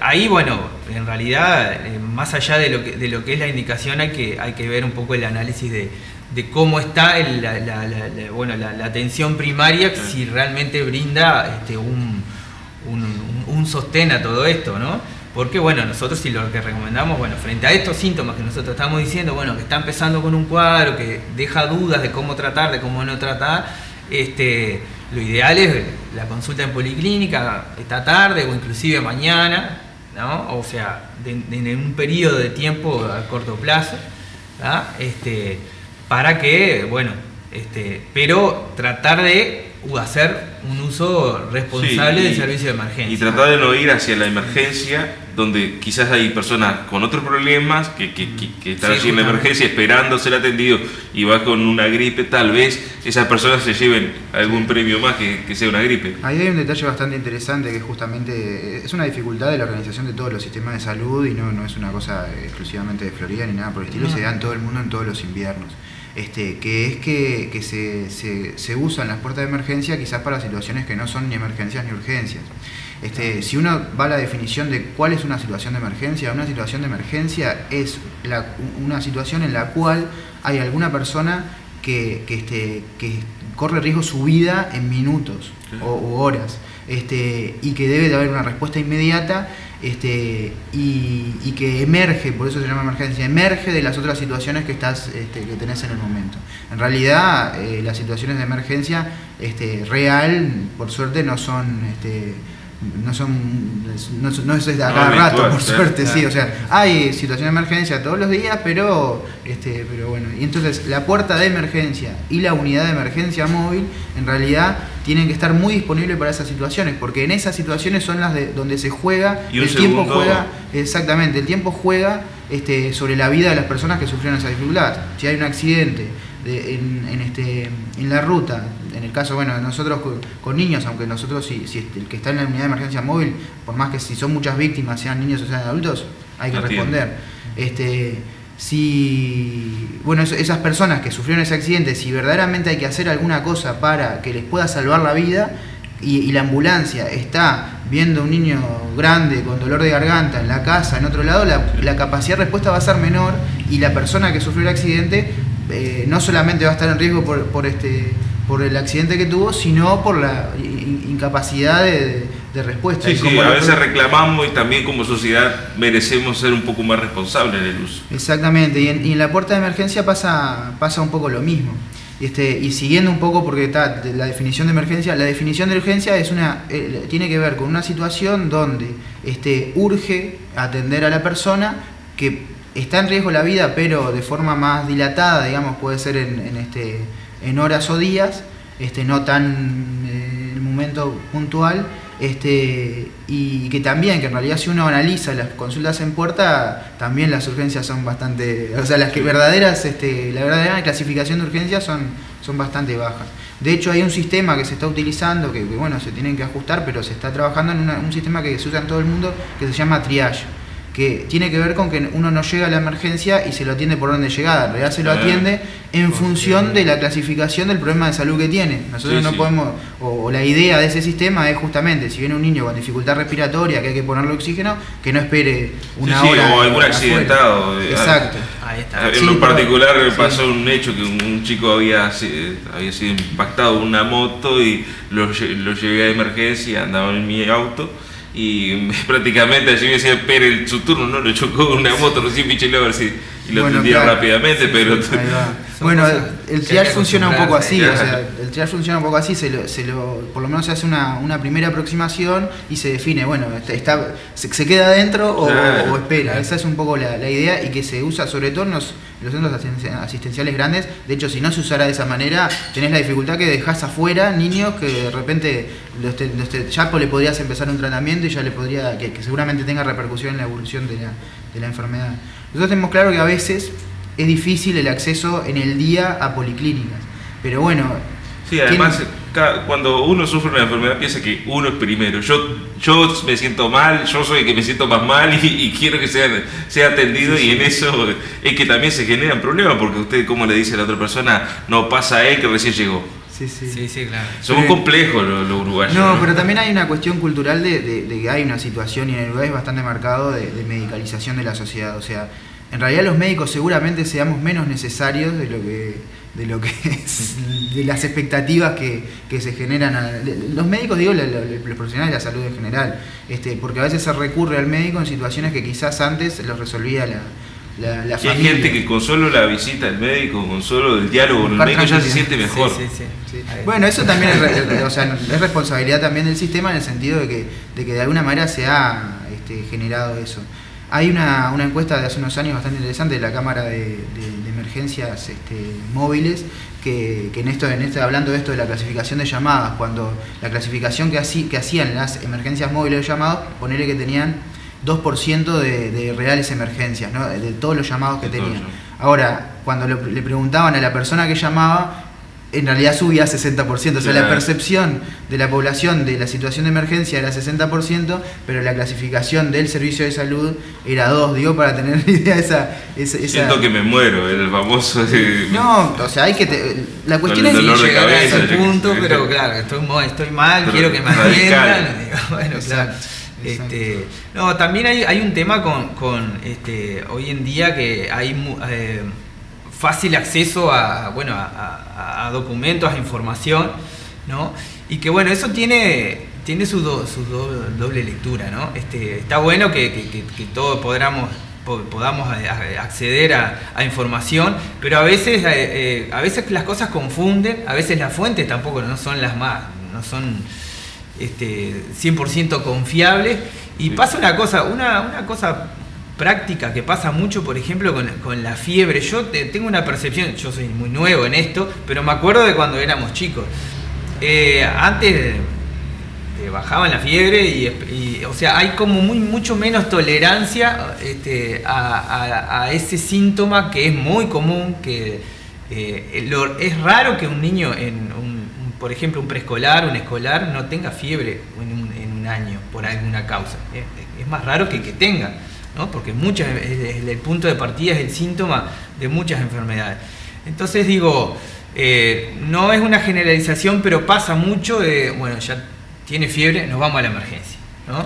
Ahí, bueno, en realidad, más allá de lo que es la indicación, hay que ver un poco el análisis de cómo está la atención primaria, si realmente brinda un sostén a todo esto, ¿no? Porque, bueno, nosotros si lo que recomendamos, bueno, frente a estos síntomas que nosotros estamos diciendo, bueno, que está empezando con un cuadro que deja dudas de cómo tratar, de cómo no tratar, lo ideal es la consulta en policlínica esta tarde o inclusive mañana, ¿no? O sea, en un periodo de tiempo a corto plazo, ¿tá? Para que, bueno, pero tratar de hacer un uso responsable del servicio de emergencia. Y tratar de no ir hacia la emergencia, donde quizás hay personas con otros problemas que están allí en la emergencia esperando ser atendidos y va con una gripe. Tal vez esas personas se lleven algún premio más que sea una gripe. Ahí hay un detalle bastante interesante que justamente es una dificultad de la organización de todos los sistemas de salud y no es una cosa exclusivamente de Florida ni nada por el estilo, se da en todo el mundo en todos los inviernos. Que es que se usan las puertas de emergencia quizás para situaciones que no son ni emergencias ni urgencias. Si uno va a la definición de cuál es una situación de emergencia es una situación en la cual hay alguna persona que corre riesgo su vida en minutos o horas, y que debe de haber una respuesta inmediata, y que emerge, por eso se llama emergencia, emerge de las otras situaciones que tenés en el momento. En realidad, las situaciones de emergencia real, por suerte, no es de a cada rato, por suerte, sí. O sea, hay situaciones de emergencia todos los días, pero bueno. Y entonces la puerta de emergencia y la unidad de emergencia móvil en realidad tienen que estar muy disponibles para esas situaciones, porque en esas situaciones son las donde se juega, el tiempo juega, exactamente, el tiempo juega sobre la vida de las personas que sufrieron esa dificultad. Si hay un accidente en la ruta, en el caso, bueno, de nosotros con niños, aunque nosotros si el que está en la unidad de emergencia móvil, por más que si son muchas víctimas, sean niños o sean adultos, hay que responder. Bueno, esas personas que sufrieron ese accidente, si verdaderamente hay que hacer alguna cosa para que les pueda salvar la vida, y la ambulancia está viendo a un niño grande con dolor de garganta en la casa, en otro lado, la capacidad de respuesta va a ser menor, y la persona que sufrió el accidente no solamente va a estar en riesgo por el accidente que tuvo, sino por la incapacidad de respuesta. Sí, a veces reclamamos y también como sociedad merecemos ser un poco más responsables del uso. Exactamente, y en la puerta de emergencia pasa un poco lo mismo. Y siguiendo un poco, porque está la definición de emergencia, la definición de urgencia tiene que ver con una situación donde urge atender a la persona que está en riesgo la vida, pero de forma más dilatada, digamos, puede ser en horas o días, no tan en el momento puntual. Y que también, que en realidad si uno analiza las consultas en puerta, también las urgencias son bastante, o sea, las que verdaderas, la verdadera clasificación de urgencias son bastante bajas. De hecho hay un sistema que se está utilizando, que bueno, se tienen que ajustar, pero se está trabajando en un sistema que se usa en todo el mundo, que se llama triage, que tiene que ver con que uno no llega a la emergencia y se lo atiende por orden de llegada. En realidad se lo atiende en función de la clasificación del problema de salud que tiene. Nosotros no podemos, o la idea de ese sistema es justamente, si viene un niño con dificultad respiratoria, que hay que ponerle oxígeno, que no espere una hora. O algún accidentado. Exacto. Ahí está. En lo particular pasó un hecho que un chico había sido impactado en una moto y lo llevé a emergencia, andaba en mi auto. Y prácticamente allí me decía, espere su turno, no, lo chocó una moto, recién picheló a ver si lo atendía rápidamente, pero... Bueno, el triage funciona un poco así, o sea, el triage funciona un poco así, por lo menos se hace una primera aproximación y se define, bueno, se queda adentro o espera, esa es un poco la idea, y que se usa sobre todo en los centros asistenciales grandes. De hecho, si no se usara de esa manera, tenés la dificultad que dejás afuera niños que de repente ya le podrías empezar un tratamiento y ya le podría, que seguramente tenga repercusión en la evolución de la enfermedad. Nosotros tenemos claro que a veces es difícil el acceso en el día a policlínicas, pero bueno... Sí, además, cuando uno sufre una enfermedad piensa que uno es primero. Yo me siento mal, yo soy el que me siento más mal y quiero que sea atendido, y en eso es que también se generan problemas, porque usted, como le dice a la otra persona, no pasa a él que recién llegó. Sí, claro. Somos complejos los uruguayos. No, pero también hay una cuestión cultural de que hay una situación, y en el Uruguay es bastante marcado, de medicalización de la sociedad. O sea, en realidad los médicos seguramente seamos menos necesarios de lo que es, de las expectativas que se generan los médicos, digo, los profesionales de la salud en general, porque a veces se recurre al médico en situaciones que quizás antes los resolvía la familia. Hay gente que con solo la visita al médico, con solo el diálogo con el médico ya se siente mejor. Sí. Bueno, eso también es responsabilidad también del sistema, en el sentido de que de alguna manera se ha generado eso. Hay una encuesta de hace unos años bastante interesante de la Cámara de Emergencias Móviles, que hablando de esto de la clasificación de llamadas, cuando la clasificación que hacían las emergencias móviles de llamados, ponerle que tenían 2% de reales emergencias, ¿no? De todos los llamados que tenían. Ahora, cuando le preguntaban a la persona que llamaba, en realidad subía a 60%, o sea, la percepción de la población de la situación de emergencia era 60%, pero la clasificación del servicio de salud era 2, digo, para tener idea esa... Siento que me muero, el famoso... No, o sea, la cuestión es llegar a ese punto, pero claro, estoy mal, pero quiero que me atiendan. Bueno, claro. No, también hay un tema con hoy en día, que hay fácil acceso a documentos, a información, ¿no? Y que bueno, eso tiene su doble lectura, ¿no? Está bueno que todos podamos acceder a información, pero a veces las cosas confunden, a veces las fuentes tampoco no son las más, no son 100% confiables, y pasa una cosa práctica que pasa mucho, por ejemplo, con la fiebre. Yo tengo una percepción, yo soy muy nuevo en esto, pero me acuerdo de cuando éramos chicos. Antes bajaban la fiebre y o sea, hay como mucho menos tolerancia a ese síntoma que es muy común, que es raro que un niño, por ejemplo, un preescolar, un escolar, no tenga fiebre en un año por alguna causa. Es más raro que tenga, ¿no? Porque el punto de partida es el síntoma de muchas enfermedades. Entonces digo, no es una generalización, pero pasa mucho bueno, ya tiene fiebre, nos vamos a la emergencia, ¿no?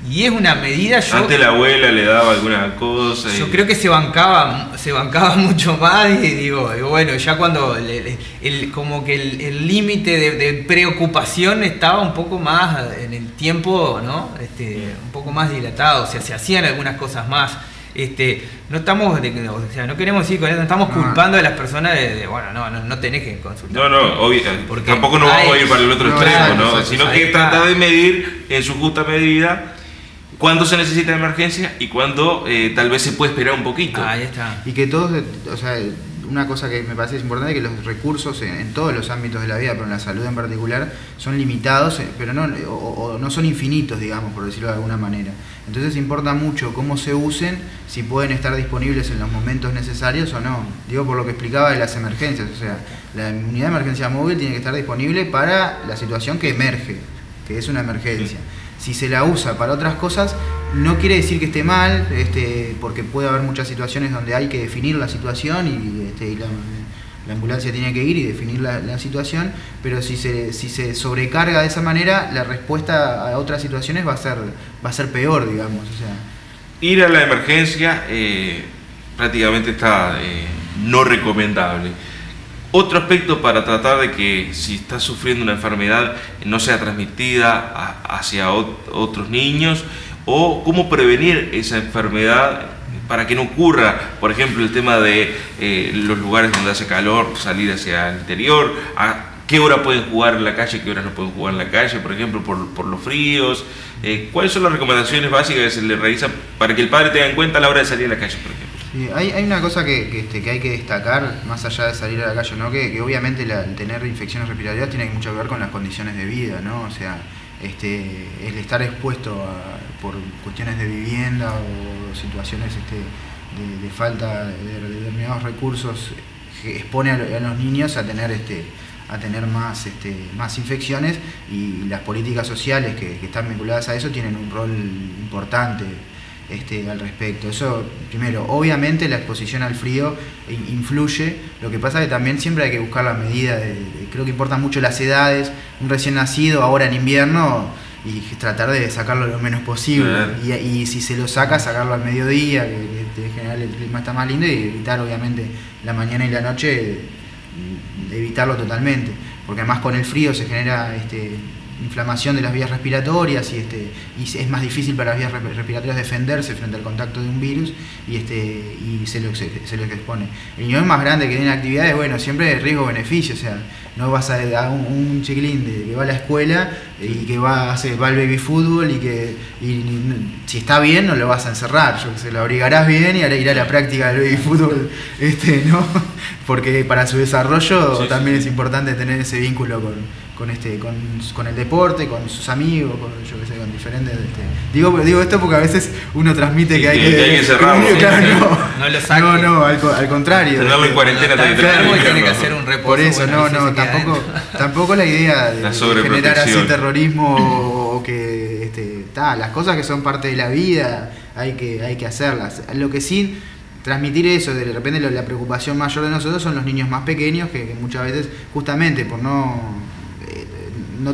Y es una medida... Antes la abuela le daba alguna cosa. Yo creo que se bancaba mucho más, y digo, bueno, ya cuando como que el límite de preocupación estaba un poco más en el tiempo, ¿no? Un poco más dilatado, o sea, se hacían algunas cosas más. No queremos decir con eso, no estamos culpando a las personas bueno, no tenés que consultar. No, obvio, porque tampoco nos vamos a ir para el otro extremo, ¿no? Sino que tratar de medir en su justa medida cuándo se necesita emergencia y cuándo tal vez se puede esperar un poquito. Ahí está. Y que todos, o sea, una cosa que me parece importante es que los recursos en todos los ámbitos de la vida, pero en la salud en particular, son limitados, pero no son infinitos, digamos, por decirlo de alguna manera. Entonces importa mucho cómo se usen, si pueden estar disponibles en los momentos necesarios o no. Digo por lo que explicaba de las emergencias, o sea, la unidad de emergencia móvil tiene que estar disponible para la situación que emerge, que es una emergencia. Si se la usa para otras cosas, no quiere decir que esté mal, porque puede haber muchas situaciones donde hay que definir la situación y la ambulancia tiene que ir y definir la situación, pero si se sobrecarga de esa manera, la respuesta a otras situaciones va a ser peor, digamos. O sea, ir a la emergencia prácticamente está no recomendable. Otro aspecto para tratar de que si estás sufriendo una enfermedad no sea transmitida hacia otros niños, o cómo prevenir esa enfermedad para que no ocurra, por ejemplo, el tema de los lugares donde hace calor, salir hacia el interior, a qué hora pueden jugar en la calle, qué horas no pueden jugar en la calle, por ejemplo, por los fríos. ¿Cuáles son las recomendaciones básicas que se le realiza para que el padre tenga en cuenta a la hora de salir a la calle, por ejemplo? Sí, hay una cosa que hay que destacar, más allá de salir a la calle, ¿no? Que obviamente el tener infecciones respiratorias tiene mucho que ver con las condiciones de vida, ¿no? O sea, el estar expuesto por cuestiones de vivienda o situaciones de falta de determinados recursos expone a los niños a tener más infecciones, y las políticas sociales que están vinculadas a eso tienen un rol importante al respecto. Eso, primero, obviamente la exposición al frío influye, lo que pasa es que también siempre hay que buscar la medida, creo que importan mucho las edades, un recién nacido ahora en invierno, y tratar de sacarlo lo menos posible, y si se lo sacarlo al mediodía, que en general el clima está más lindo, y evitar obviamente la mañana y la noche, evitarlo totalmente, porque además con el frío se genera inflamación de las vías respiratorias y es más difícil para las vías respiratorias defenderse frente al contacto de un virus, y se lo expone. El nivel más grande que tiene actividades, bueno, siempre riesgo-beneficio, o sea, no vas a un chiquilín que va a la escuela y que va al baby fútbol y si está bien no lo vas a encerrar, yo que sé, lo abrigarás bien y irá a la práctica del baby fútbol, ¿no? Porque para su desarrollo también es importante tener ese vínculo con el deporte, con sus amigos, con diferentes. Digo esto porque a veces uno transmite que hay que cerrarlo. No lo saque. No, al contrario. Tenerlo en cuarentena tiene que hacer un reposo. Por eso, tampoco la idea de generar así terrorismo o que las cosas que son parte de la vida hay que hacerlas. Lo que sí, transmitir eso, de repente la preocupación mayor de nosotros son los niños más pequeños, que muchas veces, justamente por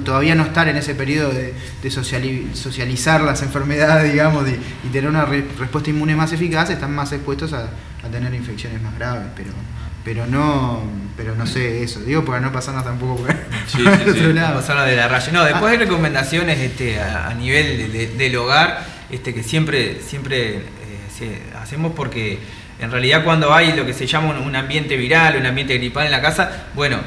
todavía no estar en ese periodo de socializar las enfermedades, digamos, y tener una respuesta inmune más eficaz, están más expuestos a tener infecciones más graves, pero no sé eso, digo, para no pasarnos tampoco por otro lado. Pasarnos de la raya. No, después hay recomendaciones a nivel del hogar, que siempre hacemos, porque en realidad cuando hay lo que se llama un ambiente viral, un ambiente gripal en la casa, bueno,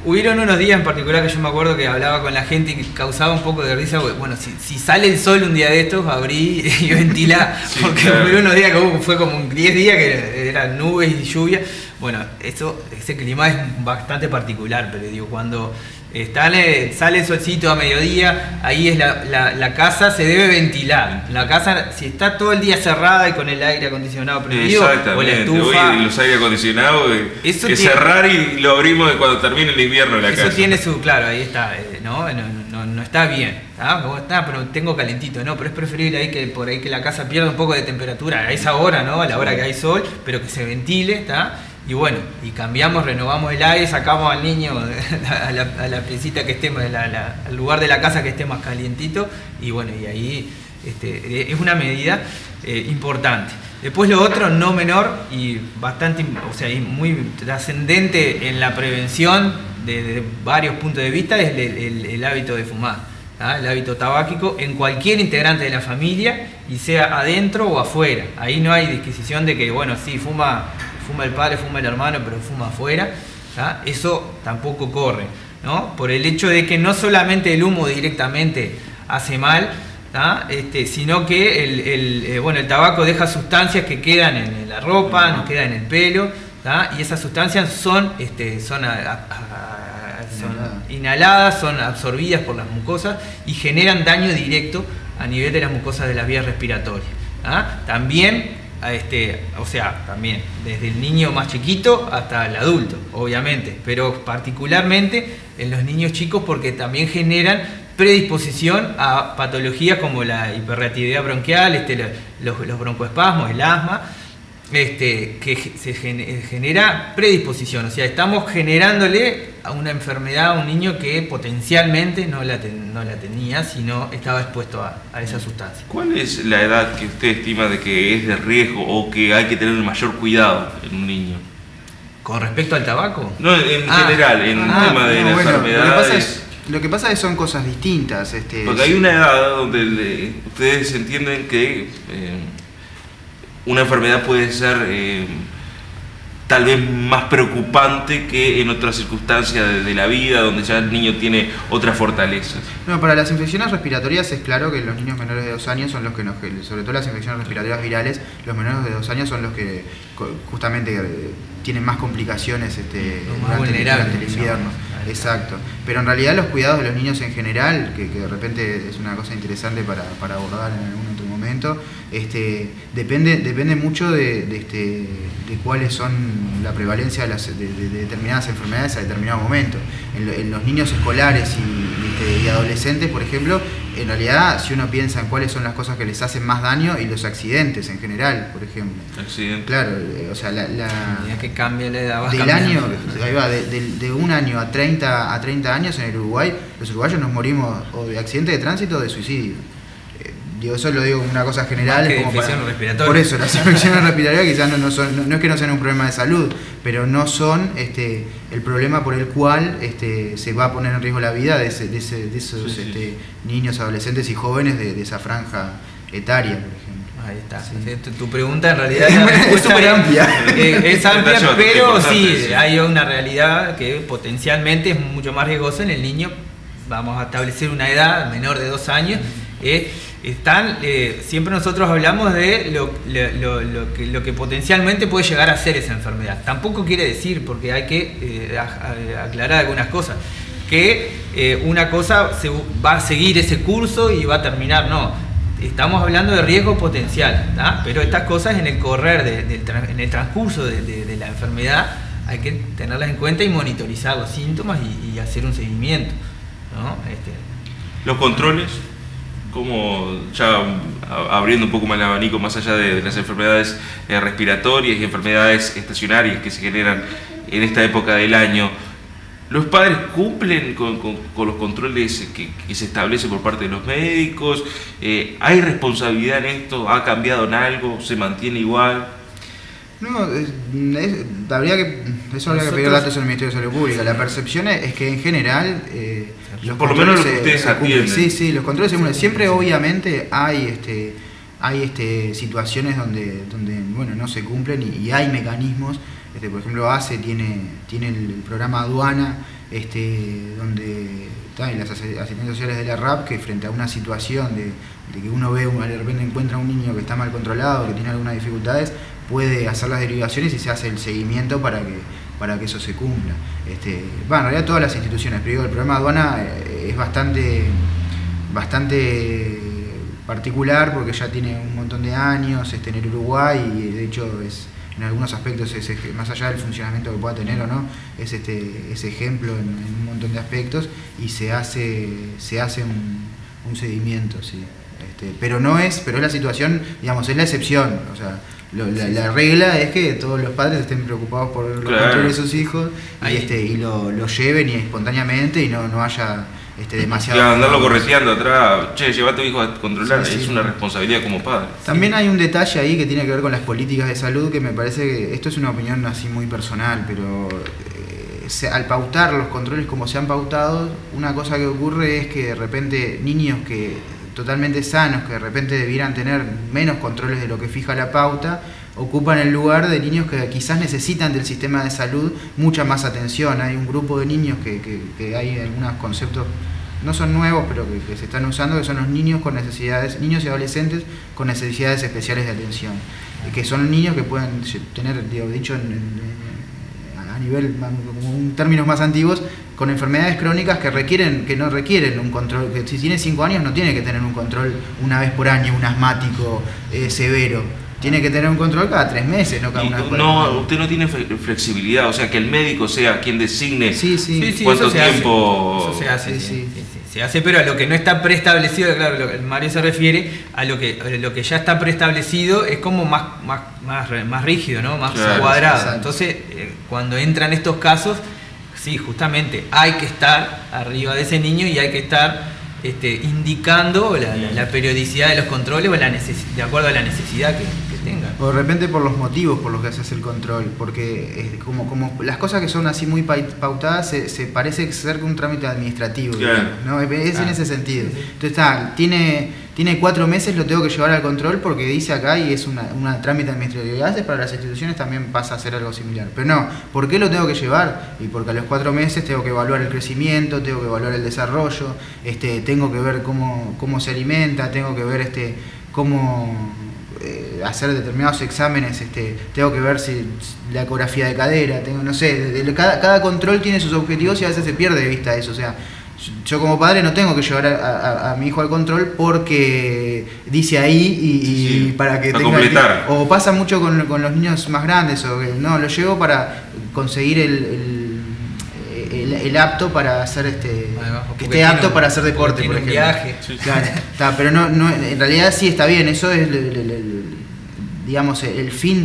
hubieron unos días en particular que yo me acuerdo que hablaba con la gente y que causaba un poco de risa. Bueno, si sale el sol un día de estos, abrí y ventilá, porque hubo unos días que fue como 10 días que eran nubes y lluvia. Bueno, ese clima es bastante particular, pero digo, cuando sale el solcito a mediodía, ahí es la casa se debe ventilar. La casa, si está todo el día cerrada y con el aire acondicionado prendido, o la estufa, hoy los aire acondicionados, cerrar y lo abrimos cuando termine el invierno en la casa. Eso tiene claro, ahí está, no está bien, pero tengo calentito, pero es preferible ahí que por ahí que la casa pierda un poco de temperatura a esa hora, a la hora que hay sol, pero que se ventile, ¿está? Y bueno, y cambiamos, renovamos el aire, sacamos al niño a la piecita que esté, al lugar de la casa que esté más calientito, y bueno, y ahí es una medida importante. Después lo otro, no menor y bastante, y muy trascendente en la prevención de varios puntos de vista, es el hábito de fumar, el hábito tabáquico en cualquier integrante de la familia, y sea adentro o afuera. Ahí no hay disquisición de que, bueno, sí, fuma el padre, fuma el hermano, pero fuma afuera, eso tampoco corre, ¿no? Por el hecho de que no solamente el humo directamente hace mal, sino que el tabaco deja sustancias que quedan en la ropa, nos quedan en el pelo, ¿tá? Y esas sustancias son inhaladas, son absorbidas por las mucosas y generan daño directo a nivel de las mucosas de las vías respiratorias. ¿Ah? También, también desde el niño más chiquito hasta el adulto, obviamente, pero particularmente en los niños chicos porque también generan predisposición a patologías como la hiperreactividad bronquial, los broncoespasmos, el asma, que se genera predisposición, o sea, estamos generándole a una enfermedad a un niño que potencialmente no la tenía, sino estaba expuesto a esa sustancia. ¿Cuál es la edad que usted estima de que es de riesgo o que hay que tener mayor cuidado en un niño? ¿Con respecto al tabaco? No, en general, en el tema de las enfermedades. Lo que pasa es que son cosas distintas. Porque hay una edad donde ustedes entienden que una enfermedad puede ser tal vez más preocupante que en otras circunstancias de la vida, donde ya el niño tiene otras fortalezas. No, para las infecciones respiratorias es claro que los niños menores de 2 años son los que sobre todo las infecciones respiratorias virales, los menores de 2 años son los que justamente tienen más complicaciones durante el invierno. Exacto. Pero en realidad los cuidados de los niños en general, que de repente es una cosa interesante para abordar en algún otro momento, depende mucho de cuáles son la prevalencia de determinadas enfermedades a determinado momento. En los niños escolares y adolescentes, por ejemplo, en realidad si uno piensa en cuáles son las cosas que les hacen más daño y los accidentes en general, por ejemplo. Accidentes. Claro, o sea, que cambia la edad, del año, ahí va, de 1 año a 30 años en el Uruguay, los uruguayos nos morimos o de accidente de tránsito o de suicidio. Eso lo digo como una cosa general. Como respiratoria. Por eso, las infecciones respiratorias quizás no es que no sean un problema de salud, pero no son el problema por el cual se va a poner en riesgo la vida de esos niños, adolescentes y jóvenes de esa franja etaria, por ejemplo. Ahí está. Sí. Tu pregunta en realidad es súper amplia. Es amplia, pero sí, hay una realidad que potencialmente es mucho más riesgosa en el niño. Vamos a establecer una edad menor de 2 años. Siempre nosotros hablamos de lo que potencialmente puede llegar a ser esa enfermedad. Tampoco quiere decir, porque hay que aclarar algunas cosas, que una cosa va a seguir ese curso y va a terminar, no. Estamos hablando de riesgo potencial, ¿tá? Pero estas cosas en el correr, en el transcurso de la enfermedad, hay que tenerlas en cuenta y monitorizar los síntomas y hacer un seguimiento, ¿no? Los controles, como ya abriendo un poco más el abanico, más allá de las enfermedades respiratorias y enfermedades estacionarias que se generan en esta época del año, ¿los padres cumplen con los controles que se establecen por parte de los médicos? ¿Hay responsabilidad en esto? ¿Ha cambiado en algo? ¿Se mantiene igual? No, habría que pedir datos al Ministerio de Salud Pública. La percepción es que en general por lo menos lo que ustedes atienden. Sí, los controles siempre obviamente hay situaciones donde bueno, no se cumplen y hay mecanismos. Por ejemplo, ACE tiene el programa Aduana, donde y las asistencias sociales de la RAP, que frente a una situación de que uno ve, de repente encuentra a un niño que está mal controlado, que tiene algunas dificultades, puede hacer las derivaciones y se hace el seguimiento para que eso se cumpla. En realidad todas las instituciones, pero digo, el programa Aduana es bastante particular porque ya tiene un montón de años en el Uruguay y de hecho en algunos aspectos más allá del funcionamiento que pueda tener o no, es ejemplo en un montón de aspectos y se hace un seguimiento, sí. Pero es la situación, digamos, es la excepción, o sea, la regla es que todos los padres estén preocupados por los controles de sus hijos y lo lleven espontáneamente y no haya demasiado... andarlo correteando atrás, lleva a tu hijo a controlar, es una responsabilidad como padre. También hay un detalle ahí que tiene que ver con las políticas de salud, que me parece que esto es una opinión así muy personal, pero al pautar los controles como se han pautado, una cosa que ocurre es que de repente niños totalmente sanos, que de repente debieran tener menos controles de lo que fija la pauta, ocupan el lugar de niños que quizás necesitan del sistema de salud mucha más atención. Hay un grupo de niños que hay algunos conceptos, no son nuevos, pero que se están usando, que son los niños con necesidades, niños y adolescentes con necesidades especiales de atención, que son niños que pueden tener, dicho en a nivel, como en términos más antiguos, con enfermedades crónicas que no requieren un control, que si tiene 5 años no tiene que tener un control una vez por año, un asmático severo. Tiene que tener un control cada 3 meses, no cada una vez por año. Usted no tiene flexibilidad, o sea, que el médico sea quien designe Sí, cuánto eso tiempo... Eso se hace, se hace, pero a lo que no está preestablecido, claro, Mario se refiere a lo que ya está preestablecido, es como más rígido, ¿no? Más cuadrado. Exacto. Entonces, cuando entran estos casos, sí, justamente hay que estar arriba de ese niño y hay que estar indicando la periodicidad de los controles o de acuerdo a la necesidad que tengan. O de repente por los motivos por los que haces el control, porque como las cosas que son así muy pautadas se parece ser un trámite administrativo, digamos, ¿no? Es en ese sentido. Entonces tiene 4 meses, lo tengo que llevar al control porque dice acá y es una trámite administrativo. Y a veces para las instituciones también pasa a ser algo similar. Pero no, ¿por qué lo tengo que llevar? Y porque a los 4 meses tengo que evaluar el crecimiento, tengo que evaluar el desarrollo, tengo que ver cómo se alimenta, tengo que ver cómo hacer determinados exámenes, tengo que ver si la ecografía de cadera, no sé, cada control tiene sus objetivos y a veces se pierde de vista eso. O sea, yo como padre no tengo que llevar a mi hijo al control porque dice ahí y para que tenga completar. O pasa mucho con los niños más grandes, o que no, lo llevo para conseguir el apto para hacer que esté apto para hacer deporte, por ejemplo. Viaje. Claro, pero no, en realidad sí está bien, eso es digamos el fin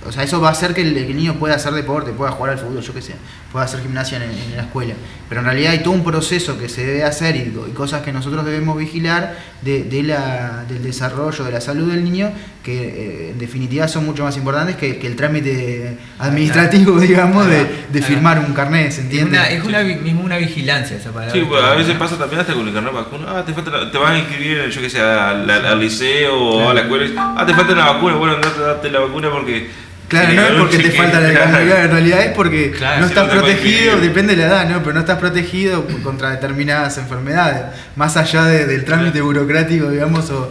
o sea, eso va a hacer que el niño pueda hacer deporte, pueda jugar al fútbol, yo qué sé, pueda hacer gimnasia en la escuela. Pero en realidad hay todo un proceso que se debe hacer y cosas que nosotros debemos vigilar del desarrollo, de la salud del niño, que en definitiva son mucho más importantes que el trámite administrativo, digamos, de firmar un carnet, ¿se entiende? Es una vigilancia esa palabra. Sí, pues, a veces pasa también hasta con el carnet vacuna. Te vas a inscribir, yo qué sé, al liceo o a la escuela. Te falta una vacuna, bueno, date la vacuna porque... Claro, no es porque te falta la vacuna, en realidad es porque no estás protegido, depende de la edad, ¿no? Pero no estás protegido contra determinadas enfermedades, más allá del trámite burocrático, digamos, o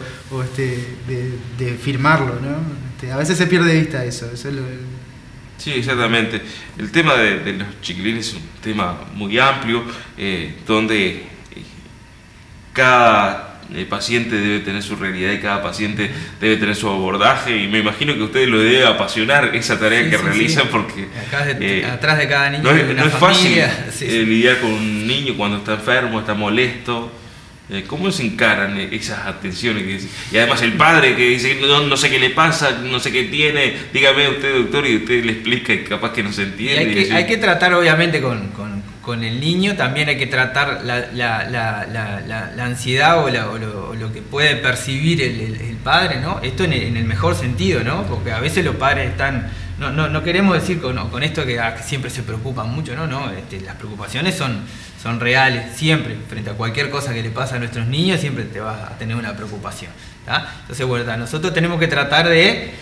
de firmarlo, ¿no? A veces se pierde de vista eso es Sí, exactamente. El tema de los chiquilines es un tema muy amplio, donde cada paciente debe tener su realidad y cada paciente debe tener su abordaje, y me imagino que a ustedes lo debe apasionar esa tarea que realizan, porque atrás de cada niño no es fácil lidiar con un niño cuando está enfermo, está molesto. ¿Cómo se encaran esas atenciones? Y además el padre que dice, no sé qué le pasa, no sé qué tiene, dígame usted, doctor, y usted le explica y capaz que no se entiende. Y hay que tratar obviamente con el niño, también hay que tratar la ansiedad o lo que puede percibir el padre, ¿no? Esto en el mejor sentido, ¿no? Porque a veces los padres están... No queremos decir con esto que siempre se preocupan mucho, ¿no? Las preocupaciones son reales, siempre, frente a cualquier cosa que le pasa a nuestros niños, siempre te vas a tener una preocupación, ¿tá? Entonces, bueno, nosotros tenemos que tratar de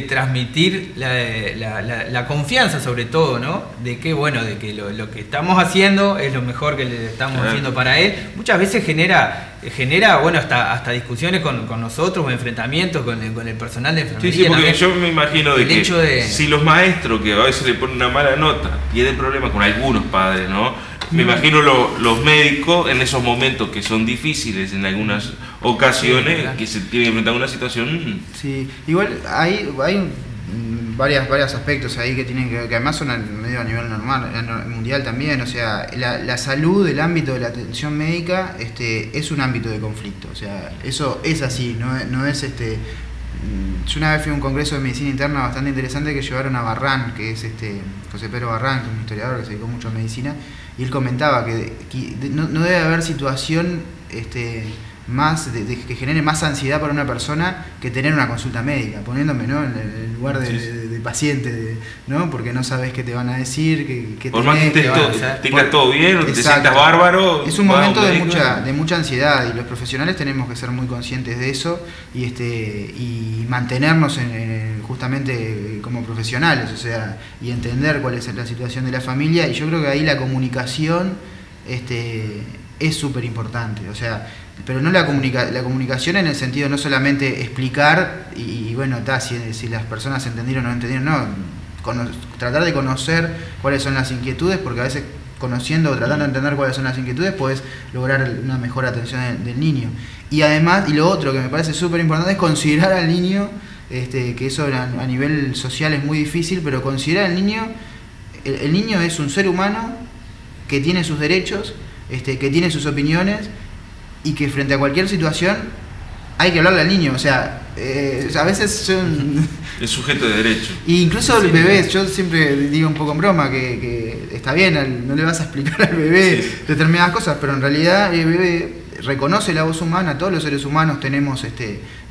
transmitir la confianza, sobre todo, ¿no? De que lo que estamos haciendo es lo mejor que le estamos haciendo para él. Muchas veces genera hasta discusiones con nosotros o enfrentamientos con el personal de enfermería. Sí, porque yo me imagino si los maestros que a veces le ponen una mala nota tienen problemas con algunos padres, ¿no? Me imagino los médicos en esos momentos que son difíciles en algunas ocasiones, que se tienen que enfrentar a una situación... Sí, igual hay varios aspectos ahí que tienen que además son medio a nivel normal, mundial también. O sea, la salud, el ámbito de la atención médica es un ámbito de conflicto. O sea, eso es así, no es Yo una vez fui a un congreso de medicina interna bastante interesante que llevaron a Barrán, que es José Pedro Barrán, que es un historiador que se dedicó mucho a medicina, y él comentaba que no debe haber situación que genere más ansiedad para una persona que tener una consulta médica, poniéndome, ¿no?, en el lugar de paciente, ¿no? Porque no sabes qué te van a decir, qué por más que tengas todo bien o que te sientas bárbaro. Es un momento de mucha ansiedad, y los profesionales tenemos que ser muy conscientes de eso y mantenernos justamente como profesionales, o sea, y entender cuál es la situación de la familia. Y yo creo que ahí la comunicación es súper importante, o sea, pero no la comunicación en el sentido no solamente explicar y bueno, si las personas entendieron o no entendieron, no, tratar de conocer cuáles son las inquietudes, porque a veces conociendo o tratando de entender cuáles son las inquietudes puedes lograr una mejor atención del niño. Y además, y lo otro que me parece súper importante es considerar al niño, que eso a nivel social es muy difícil, pero considerar al niño, el niño es un ser humano que tiene sus derechos, que tiene sus opiniones y que frente a cualquier situación hay que hablarle al niño, o sea, a veces son... El sujeto de derecho. E incluso el bebé, yo siempre digo un poco en broma que está bien, no le vas a explicar al bebé determinadas cosas, pero en realidad el bebé reconoce la voz humana, todos los seres humanos tenemos,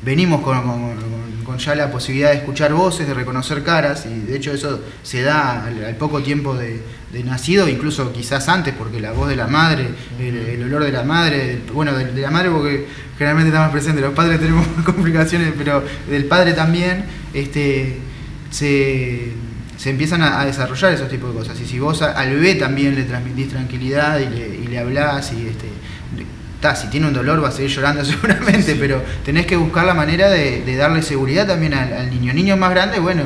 venimos con ya la posibilidad de escuchar voces, de reconocer caras, y de hecho eso se da al poco tiempo de nacido, incluso quizás antes, porque la voz de la madre, el olor de la madre, bueno, de la madre porque generalmente está más presente, los padres tenemos complicaciones, pero del padre también, se empiezan a desarrollar esos tipos de cosas. Y si vos al bebé también le transmitís tranquilidad y le hablás, y si tiene un dolor va a seguir llorando seguramente, pero tenés que buscar la manera de darle seguridad también al niño. Niño más grande, bueno,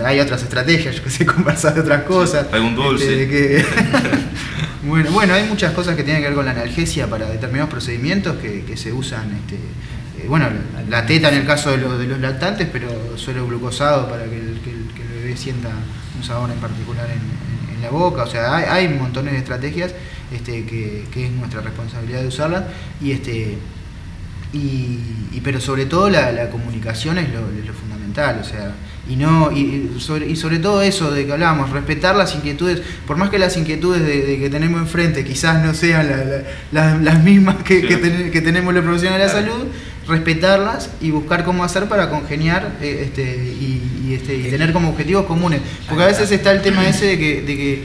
hay otras estrategias, yo que sé, conversar de otras cosas. Algún dulce. Bueno, hay muchas cosas que tienen que ver con la analgesia para determinados procedimientos que se usan, bueno, la teta en el caso de los lactantes, pero suero glucosado para que el bebé sienta un sabor en particular en la boca. O sea, hay montones de estrategias que es nuestra responsabilidad de usarlas, pero sobre todo la comunicación es lo fundamental, o sea, y sobre todo eso de que hablábamos, respetar las inquietudes, por más que las inquietudes de que tenemos enfrente quizás no sean las mismas que tenemos los profesionales de la salud, respetarlas y buscar cómo hacer para congeniar y tener como objetivos comunes, porque a veces está el tema ese de que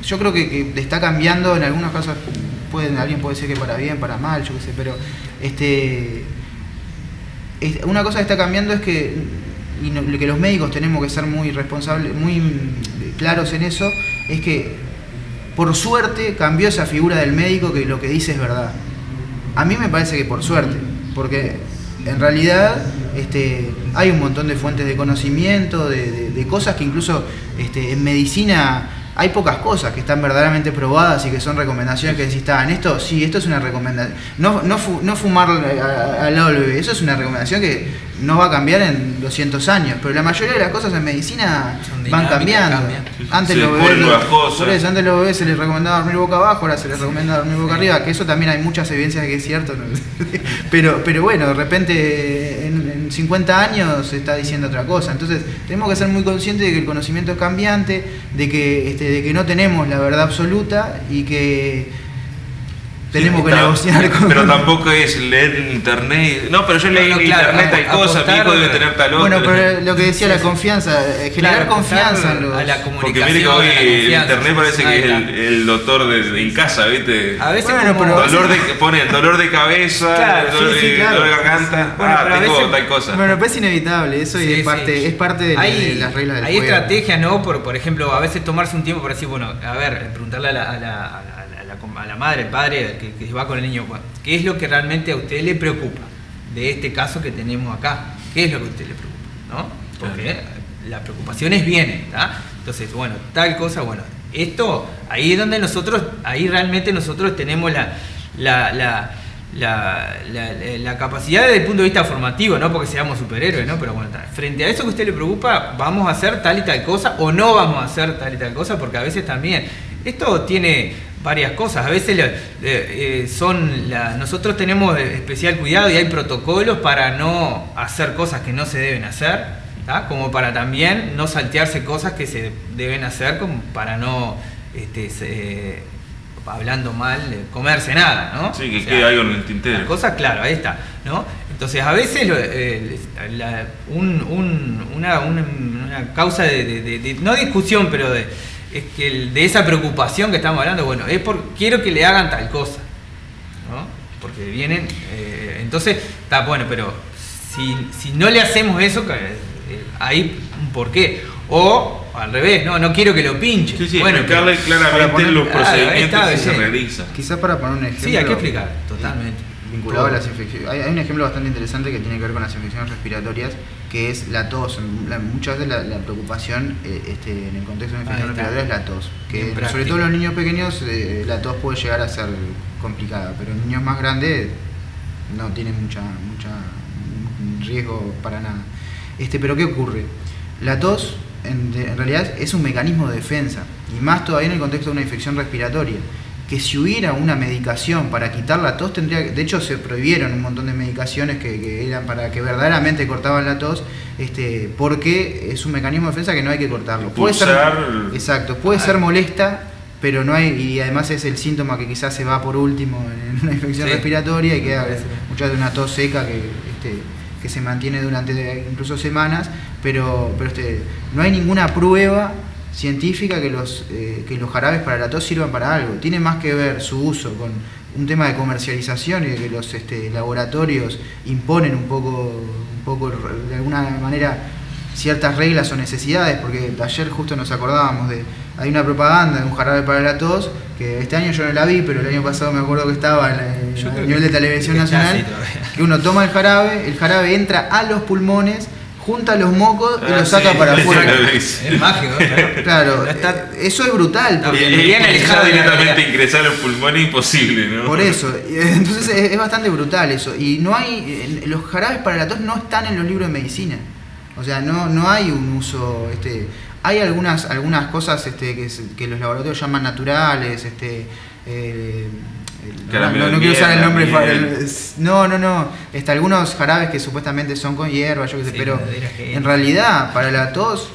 yo creo que está cambiando en algunas cosas, alguien puede decir que para bien, para mal, yo qué sé, pero una cosa que está cambiando es que los médicos tenemos que ser muy responsables, muy claros en eso, es que por suerte cambió esa figura del médico que lo que dice es verdad. A mí me parece que por suerte, porque en realidad hay un montón de fuentes de conocimiento, de cosas que incluso en medicina hay pocas cosas que están verdaderamente probadas y que son recomendaciones que decís, esto es una recomendación. No fumar al lado del bebé, eso es una recomendación que no va a cambiar en 200 años, pero la mayoría de las cosas en medicina van cambiando. Antes los bebés se les recomendaba dormir boca abajo, ahora se les recomienda dormir boca arriba, que eso también hay muchas evidencias de que es cierto, ¿no? pero bueno, de repente en 50 años se está diciendo otra cosa. Entonces tenemos que ser muy conscientes de que el conocimiento es cambiante, de que no tenemos la verdad absoluta y que tenemos que negociar con... Pero tampoco es leer en internet. No, pero yo leí en internet tal cosa, mi hijo debe tener tal otra. Bueno, pero lo que decía la confianza, generar confianza en a la comunicación. Porque mire que hoy el internet parece que es el doctor en casa, ¿viste? A veces pone dolor de cabeza, dolor de garganta, tengo tal cosa. Bueno, pero es inevitable, eso es parte de las reglas del juego. Hay estrategias, ¿no? Por ejemplo, a veces tomarse un tiempo para decir, bueno, a ver, preguntarle a la madre, el padre que va con el niño, ¿qué es lo que realmente a usted le preocupa de este caso que tenemos acá? ¿Qué es lo que a usted le preocupa? ¿No? Porque las preocupaciones vienen, ¿tá? Entonces, bueno, tal cosa, bueno, esto, ahí es donde ahí realmente nosotros tenemos la capacidad desde el punto de vista formativo, no porque seamos superhéroes, ¿no? Pero bueno, frente a eso que a usted le preocupa, vamos a hacer tal y tal cosa o no vamos a hacer tal y tal cosa, porque a veces también esto tiene varias cosas. A veces nosotros tenemos especial cuidado y hay protocolos para no hacer cosas que no se deben hacer, ¿tá? Como para también no saltearse cosas que se deben hacer, como para no hablando mal, comerse nada, ¿no? Sí, que quede algo en el tintero. La cosa, claro, ahí está, ¿no? Entonces, a veces una causa de no discusión, pero es que de esa preocupación que estamos hablando, bueno, es quiero que le hagan tal cosa, ¿no? Porque vienen, entonces, está bueno, pero si no le hacemos eso, hay un porqué. O al revés, no quiero que lo pinche. Sí, bueno, explicarle claramente los procedimientos que se realizan. Quizás para poner un ejemplo. Sí, hay que explicar, totalmente. vinculado a las infecciones. Hay un ejemplo bastante interesante que tiene que ver con las infecciones respiratorias, que es la tos. Muchas veces la preocupación en el contexto de una infección respiratoria es la tos. Que sobre todo en los niños pequeños la tos puede llegar a ser complicada, pero en niños más grandes no tienen mucha riesgo para nada. Pero ¿qué ocurre? La tos en realidad es un mecanismo de defensa, y más todavía en el contexto de una infección respiratoria, que si hubiera una medicación para quitar la tos, de hecho se prohibieron un montón de medicaciones que eran para que verdaderamente cortaban la tos, porque es un mecanismo de defensa que no hay que cortarlo. Puede ser molesta, pero no hay, y además es el síntoma que quizás se va por último en una infección respiratoria y queda muchas de una tos seca que se mantiene durante incluso semanas, pero no hay ninguna prueba científica que los jarabes para la tos sirvan para algo. Tiene más que ver su uso con un tema de comercialización y de que los laboratorios imponen un poco de alguna manera ciertas reglas o necesidades, porque ayer justo nos acordábamos hay una propaganda de un jarabe para la tos, que este año yo no la vi, pero el año pasado me acuerdo que estaba a nivel de televisión nacional, que uno toma el jarabe entra a los pulmones, junta los mocos y los saca para afuera. Es mágico, claro. Eso es brutal, porque directamente ingresar a los pulmones es imposible, ¿no? Por eso, entonces es bastante brutal eso. Y los jarabes para la tos no están en los libros de medicina. O sea, no hay un uso, hay algunas cosas que los laboratorios llaman naturales, no quiero usar el nombre, algunos jarabes que supuestamente son con hierba, yo qué sé, pero en realidad para la tos,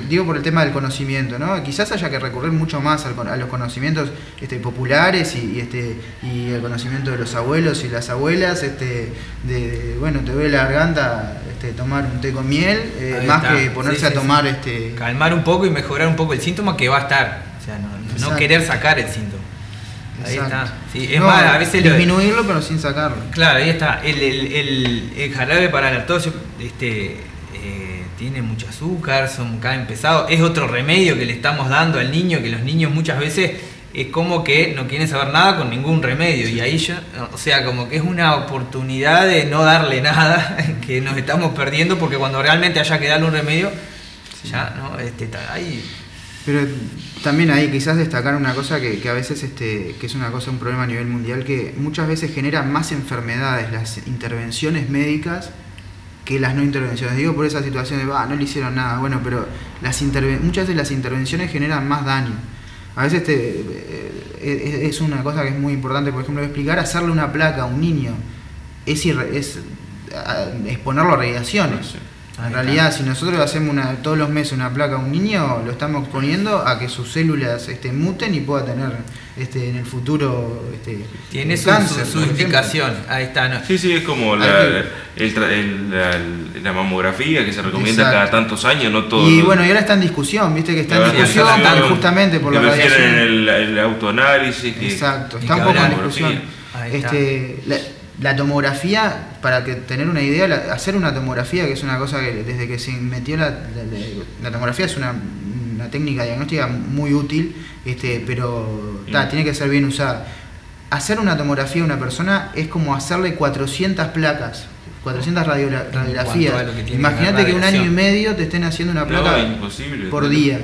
digo por el tema del conocimiento, ¿no? Quizás haya que recurrir mucho más a los conocimientos populares y el conocimiento de los abuelos y las abuelas, bueno, te duele la garganta, tomar un té con miel, más que ponerse a tomar calmar un poco y mejorar un poco el síntoma que va a estar, o sea, no querer sacar el síntoma. Ahí está. Sí, es más, a veces disminuirlo pero sin sacarlo. Claro, ahí está. El jarabe para la tos tiene mucho azúcar, caen pesados. Es otro remedio que le estamos dando al niño, que los niños muchas veces es como que no quieren saber nada con ningún remedio. Y ahí o sea, como que es una oportunidad de no darle nada, que nos estamos perdiendo, porque cuando realmente haya que darle un remedio, ya, ¿no? Está ahí. Pero también ahí quizás destacar una cosa que a veces que es un problema a nivel mundial, que muchas veces genera más enfermedades las intervenciones médicas que las no intervenciones. Digo por esa situación de no le hicieron nada, bueno, pero muchas veces las intervenciones generan más daño. A veces es una cosa que es muy importante, por ejemplo, explicar, hacerle una placa a un niño es exponerlo a radiaciones. En realidad, si nosotros hacemos todos los meses una placa a un niño, lo estamos exponiendo a que sus células muten y pueda tener en el futuro tiene cáncer, su indicación. Ahí está, ¿no? Sí, es como la mamografía que se recomienda cada tantos años, no todo. Y bueno, y ahora está en discusión, viste que está en discusión justamente por la radiación. El autoanálisis. Exacto, está un poco en discusión. La tomografía, para tener una idea, hacer una tomografía, que es una cosa que desde que se metió la tomografía es una técnica diagnóstica muy útil, pero tiene que ser bien usada. Hacer una tomografía a una persona es como hacerle 400 placas, 400 radiografías. Imagínate que un año y medio te estén haciendo una placa por día.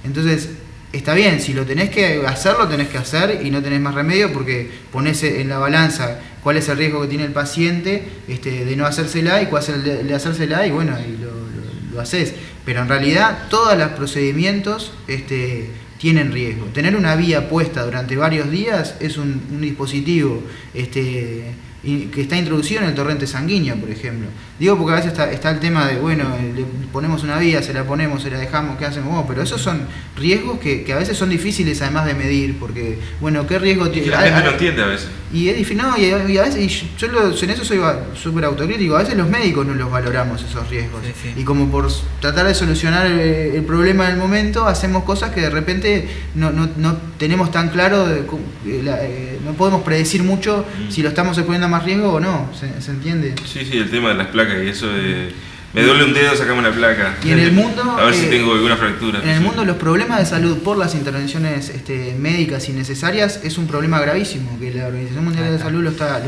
Entonces, está bien, si lo tenés que hacer, lo tenés que hacer y no tenés más remedio, porque ponés en la balanza cuál es el riesgo que tiene el paciente de no hacérsela y cuál es el de hacérsela, y bueno, y lo haces. Pero en realidad todos los procedimientos tienen riesgo. Tener una vía puesta durante varios días es un dispositivo que está introducido en el torrente sanguíneo, por ejemplo. Digo porque a veces está el tema de, bueno, le ponemos una vía, se la ponemos, se la dejamos, ¿qué hacemos? Pero esos son riesgos que a veces son difíciles además de medir, porque, bueno, ¿qué riesgo tiene? La gente no entiende a veces. Y es difícil, no, y a veces, yo en eso soy súper autocrítico, a veces los médicos no los valoramos esos riesgos. Sí. Y como por tratar de solucionar el problema del momento, hacemos cosas que de repente no tenemos tan claro, no podemos predecir mucho si lo estamos exponiendo a más riesgo o no, ¿se entiende? Sí, el tema de las placas y eso Me duele un dedo, sacame una placa. Y en el mundo, a ver si tengo alguna fractura. En el mundo los problemas de salud por las intervenciones médicas innecesarias es un problema gravísimo, que la Organización Mundial de la Salud lo está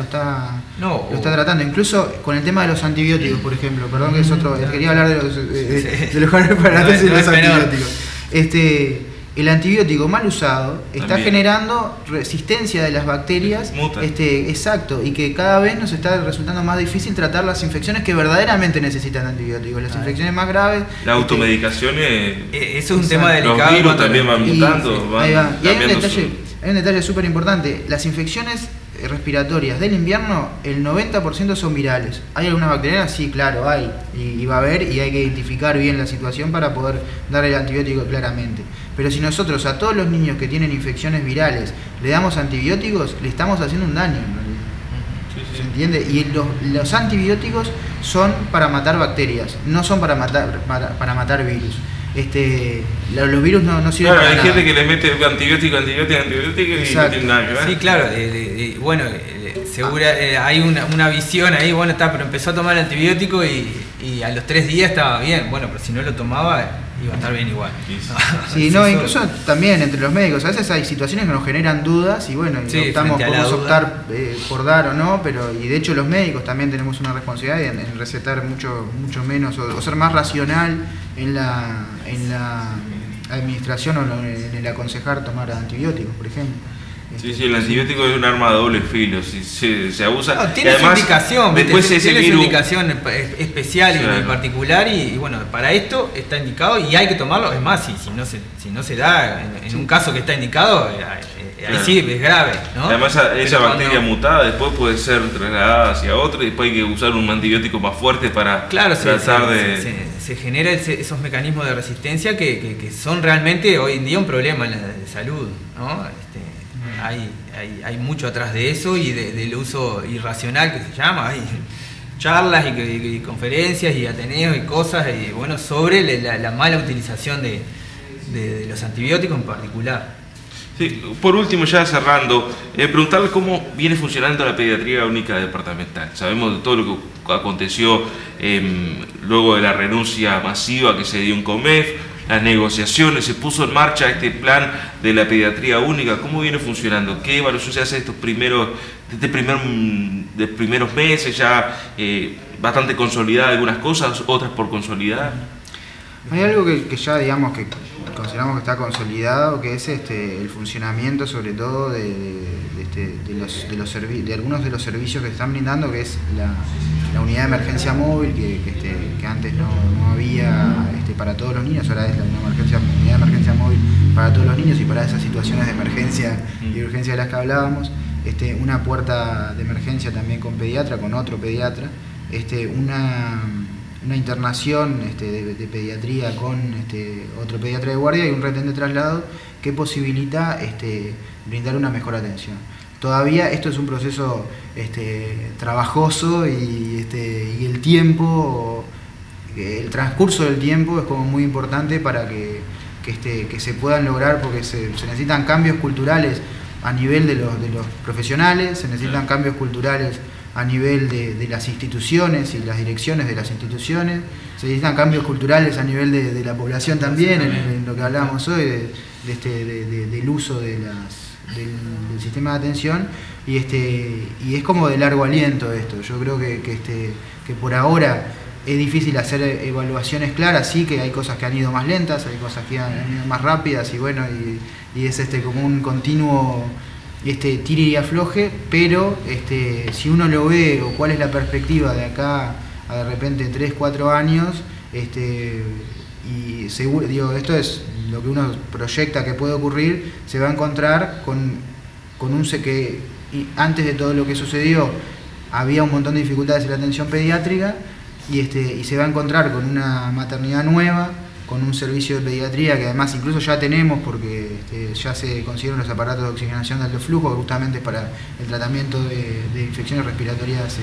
tratando. Incluso con el tema de los antibióticos, por ejemplo. Perdón que es otro. Quería hablar de los jarabe para la tesis y los antibióticos. El antibiótico mal usado está generando resistencia de las bacterias. Exacto, y que cada vez nos está resultando más difícil tratar las infecciones que verdaderamente necesitan antibióticos. Las infecciones más graves. La automedicación eso es un tema delicado. Los virus también van mutando. Y hay un detalle súper importante. Las infecciones respiratorias del invierno, el 90% son virales. ¿Hay alguna bacteriana? Sí, claro, hay. Y va a haber, y hay que identificar bien la situación para poder dar el antibiótico claramente. Pero si nosotros a todos los niños que tienen infecciones virales le damos antibióticos, le estamos haciendo un daño en realidad. ¿Se entiende? Y los antibióticos son para matar bacterias, no son para matar virus. Los virus no sirven para nada. Hay gente que le mete antibiótico y no tiene nada que ver. Sí, claro. Bueno, segura, hay una visión ahí, pero empezó a tomar el antibiótico y a los 3 días estaba bien. Bueno, pero si no lo tomaba iba a estar bien igual. Sí, incluso también entre los médicos, a veces hay situaciones que nos generan dudas y podemos optar por dar o no, y de hecho los médicos también tenemos una responsabilidad en recetar mucho menos o ser más racional en la administración o en el aconsejar tomar antibióticos, por ejemplo. Sí, el antibiótico es un arma de doble filo, si se abusa. Tiene su indicación, tiene su indicación especial y particular y para esto está indicado y hay que tomarlo. Es más, si no se da en un caso que está indicado, ahí sí es grave, ¿no? Además esa bacteria mutada después puede ser trasladada hacia otro y después hay que usar un antibiótico más fuerte para tratar de... Se generan esos mecanismos de resistencia que son realmente hoy en día un problema de salud, ¿no? Hay mucho atrás de eso y del uso irracional que se llama. Hay charlas y conferencias y ateneos y cosas sobre la mala utilización de los antibióticos en particular. Sí, por último, ya cerrando, preguntarle cómo viene funcionando la pediatría única departamental. Sabemos de todo lo que aconteció luego de la renuncia masiva que se dio en Comef, las negociaciones, se puso en marcha este plan de la pediatría única. ¿Cómo viene funcionando? ¿Qué evaluación se hace de estos primeros meses? Ya bastante consolidada algunas cosas, otras por consolidar. Hay algo que ya digamos que consideramos que está consolidado, que es el funcionamiento sobre todo de algunos de los servicios que están brindando, que es la unidad de emergencia móvil que antes no había para todos los niños, ahora es la unidad de emergencia móvil para todos los niños y para esas situaciones de emergencia y urgencia de las que hablábamos, una puerta de emergencia también con pediatra, con otro pediatra, una internación de pediatría con otro pediatra de guardia y un retén de traslado que posibilita brindar una mejor atención. Todavía esto es un proceso trabajoso y el tiempo, el transcurso del tiempo es como muy importante para que se puedan lograr, porque se necesitan cambios culturales a nivel de los profesionales, se necesitan cambios culturales a nivel de las instituciones y las direcciones de las instituciones, se necesitan cambios culturales a nivel de la población también, en lo que hablábamos hoy, del uso del sistema de atención, y es como de largo aliento esto. Yo creo que por ahora es difícil hacer evaluaciones claras, sí que hay cosas que han ido más lentas, hay cosas que han ido más rápidas, y es como un continuo tire y afloje, pero si uno lo ve, o cuál es la perspectiva de acá a de repente 3, 4 años, y seguro, esto es lo que uno proyecta que puede ocurrir, se va a encontrar con que antes de todo lo que sucedió había un montón de dificultades en la atención pediátrica, y se va a encontrar con una maternidad nueva, con un servicio de pediatría que además incluso ya tenemos, porque ya se consiguieron los aparatos de oxigenación de alto flujo, justamente para el tratamiento de infecciones respiratorias,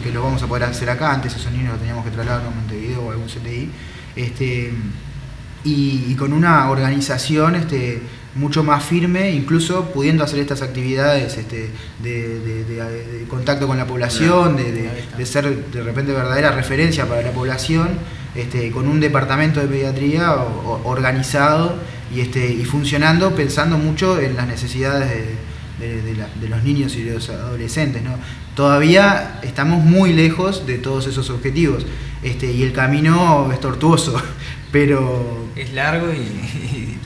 que lo vamos a poder hacer acá. Antes esos niños los teníamos que trasladar a Montevideo o a algún CTI, y con una organización mucho más firme, incluso pudiendo hacer estas actividades de contacto con la población, de ser de repente verdadera referencia para la población, con un departamento de pediatría organizado y funcionando, pensando mucho en las necesidades de los niños y de los adolescentes, ¿no? Todavía estamos muy lejos de todos esos objetivos, y el camino es tortuoso, pero es largo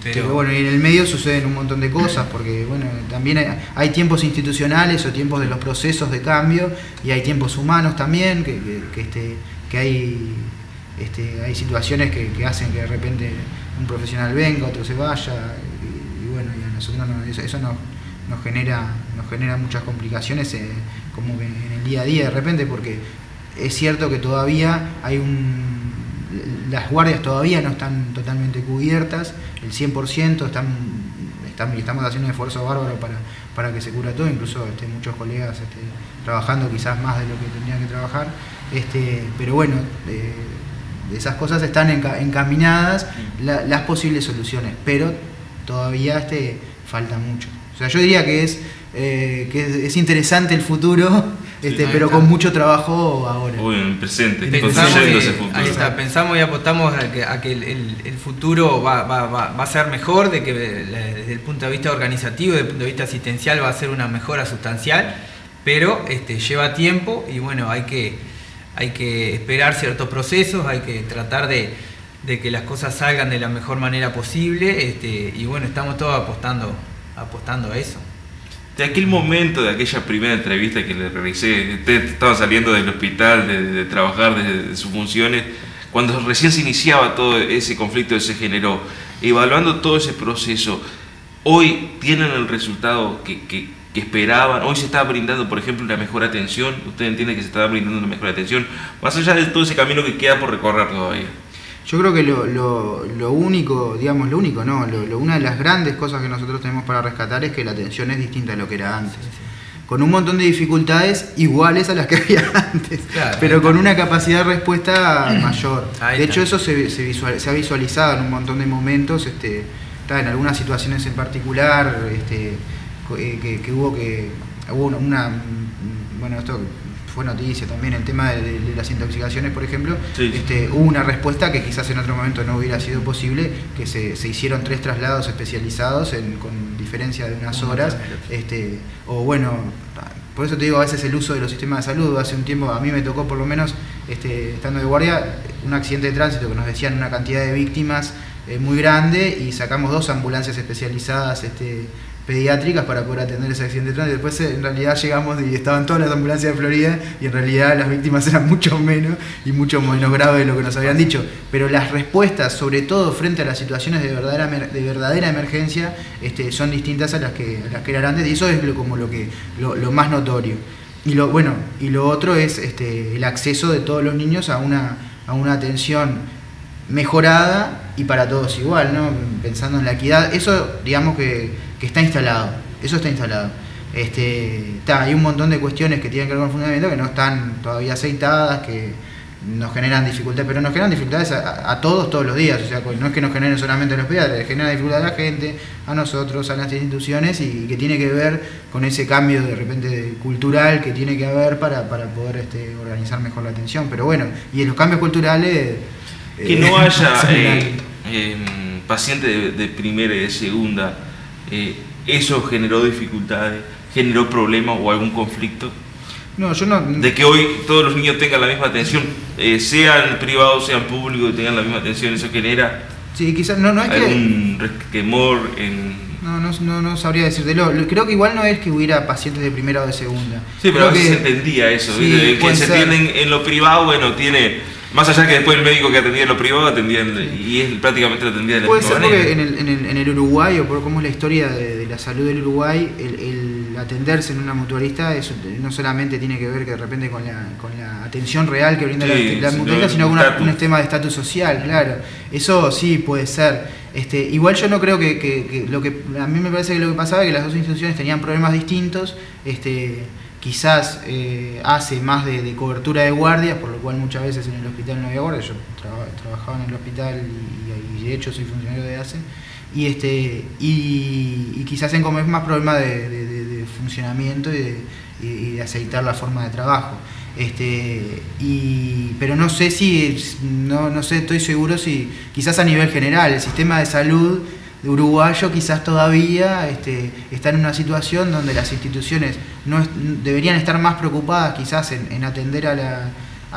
pero bueno, y en el medio suceden un montón de cosas, porque bueno, también hay tiempos institucionales o tiempos de los procesos de cambio, y hay tiempos humanos también, que hay situaciones que hacen que de repente un profesional venga, otro se vaya, y bueno, y a nosotros eso nos genera muchas complicaciones como que en el día a día de repente, porque es cierto que todavía las guardias todavía no están totalmente cubiertas, el 100%, estamos haciendo un esfuerzo bárbaro para que se cubra todo, incluso muchos colegas trabajando quizás más de lo que tendrían que trabajar, pero bueno, esas cosas están encaminadas, las posibles soluciones, pero todavía falta mucho. O sea, yo diría que es interesante el futuro, pero con mucho trabajo ahora. Uy, en el presente, construyendo ese futuro. Ahí está, pensamos y apostamos a que el futuro va a ser mejor, de que desde el punto de vista organizativo, desde el punto de vista asistencial va a ser una mejora sustancial, pero lleva tiempo y bueno, hay que esperar ciertos procesos, hay que tratar de que las cosas salgan de la mejor manera posible, y bueno, estamos todos apostando a eso. De aquel momento, de aquella primera entrevista que le realicé, usted estaba saliendo del hospital, de trabajar desde sus funciones, cuando recién se iniciaba todo ese conflicto que se generó, evaluando todo ese proceso, ¿hoy tienen el resultado que esperaban? ¿Hoy se está brindando, por ejemplo, una mejor atención? ¿Usted entiende que se está brindando una mejor atención? Más allá de todo ese camino que queda por recorrer todavía. Yo creo que lo único, digamos, no, una de las grandes cosas que nosotros tenemos para rescatar es que la atención es distinta a lo que era antes. Con un montón de dificultades iguales a las que había antes, claro, pero con una capacidad de respuesta mayor. De hecho, eso se ha visualizado en un montón de momentos, en algunas situaciones en particular, que hubo una bueno, esto fue noticia también, el tema de las intoxicaciones, por ejemplo, sí. Hubo una respuesta que quizás en otro momento no hubiera sido posible, que se hicieron 3 traslados especializados con diferencia de unas horas, o bueno, por eso te digo, a veces el uso de los sistemas de salud. Hace un tiempo a mí me tocó, por lo menos, estando de guardia, un accidente de tránsito que nos decían una cantidad de víctimas muy grande, y sacamos 2 ambulancias especializadas pediátricas para poder atender ese accidente de tránsito. Después en realidad llegamos y estaban todas las ambulancias de Florida, y en realidad las víctimas eran mucho menos y mucho menos graves de lo que nos habían dicho. Pero las respuestas, sobre todo frente a las situaciones de verdadera emergencia, son distintas a las que eran antes, y eso es lo más notorio. Y lo otro es el acceso de todos los niños a una atención mejorada y para todos igual, ¿no? Pensando en la equidad, eso digamos que está instalado, eso está instalado. Hay un montón de cuestiones que tienen que ver con el fundamento que no están todavía aceitadas, que nos generan dificultades, pero nos generan dificultades a todos los días. O sea, no es que nos generen solamente a los pediatras, genera dificultades a la gente, a nosotros, a las instituciones, y que tiene que ver con ese cambio de repente cultural que tiene que haber para poder organizar mejor la atención. Pero bueno, y en los cambios culturales... que no haya pacientes de primera y de segunda, ¿eso generó dificultades, generó problemas o algún conflicto? No, yo no... De que hoy todos los niños tengan la misma atención, sean privados, sean públicos, tengan la misma atención, ¿eso genera sí, quizás no es algún temor en...? No sabría decírtelo. Creo que igual no es que hubiera pacientes de primera o de segunda. Sí, pero a veces se entendía eso, sí, que se atienden en lo privado, bueno, tiene... Más allá que después el médico que atendía en lo privado atendía y él prácticamente lo atendía de la misma manera. Puede ser porque en el Uruguay, o por cómo es la historia de la salud del Uruguay, el atenderse en una mutualista eso no solamente tiene que ver que de repente con la atención real que brinda la mutualista, sino con un tema de estatus social, claro. Eso sí puede ser. Igual yo no creo que lo que a mí me parece que lo que pasaba es que las 2 instituciones tenían problemas distintos. Quizás hace más de cobertura de guardias, por lo cual muchas veces en el hospital no había guardias. Yo trabajaba en el hospital y de hecho soy funcionario de ACE. y quizás en comer más problemas de funcionamiento y de aceitar la forma de trabajo. Pero no sé estoy seguro si quizás a nivel general el sistema de salud uruguayo quizás todavía está en una situación donde las instituciones deberían estar más preocupadas quizás en atender a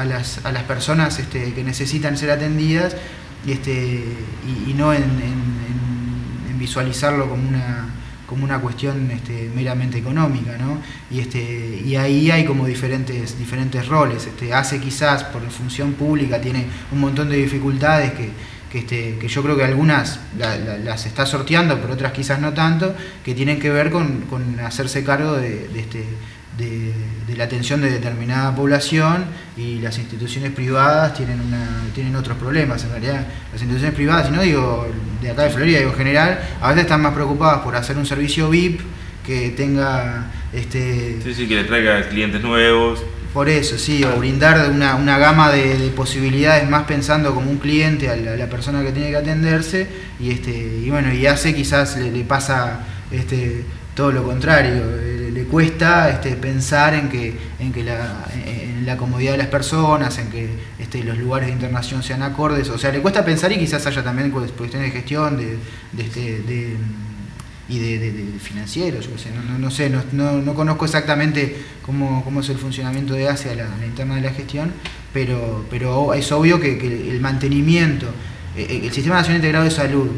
las personas que necesitan ser atendidas y no en visualizarlo como una cuestión meramente económica, ¿no? Y ahí hay como diferentes roles. Hace quizás por la función pública tiene un montón de dificultades que yo creo que algunas las está sorteando, pero otras quizás no tanto, que tienen que ver con hacerse cargo de la atención de determinada población, y las instituciones privadas tienen otros problemas. En realidad las instituciones privadas, y no digo de acá de Florida, digo en general, a veces están más preocupadas por hacer un servicio VIP que tenga que le traiga clientes nuevos. Por eso, sí, o brindar una gama de posibilidades más pensando como un cliente a la persona que tiene que atenderse, y hace quizás le pasa todo lo contrario, le cuesta pensar en la comodidad de las personas, en que los lugares de internación sean acordes, o sea, le cuesta pensar, y quizás haya también cuestiones de gestión y de financieros, yo sé, no conozco exactamente cómo es el funcionamiento de ACE a la interna de la gestión, pero es obvio que el mantenimiento, el Sistema Nacional Integrado de Salud,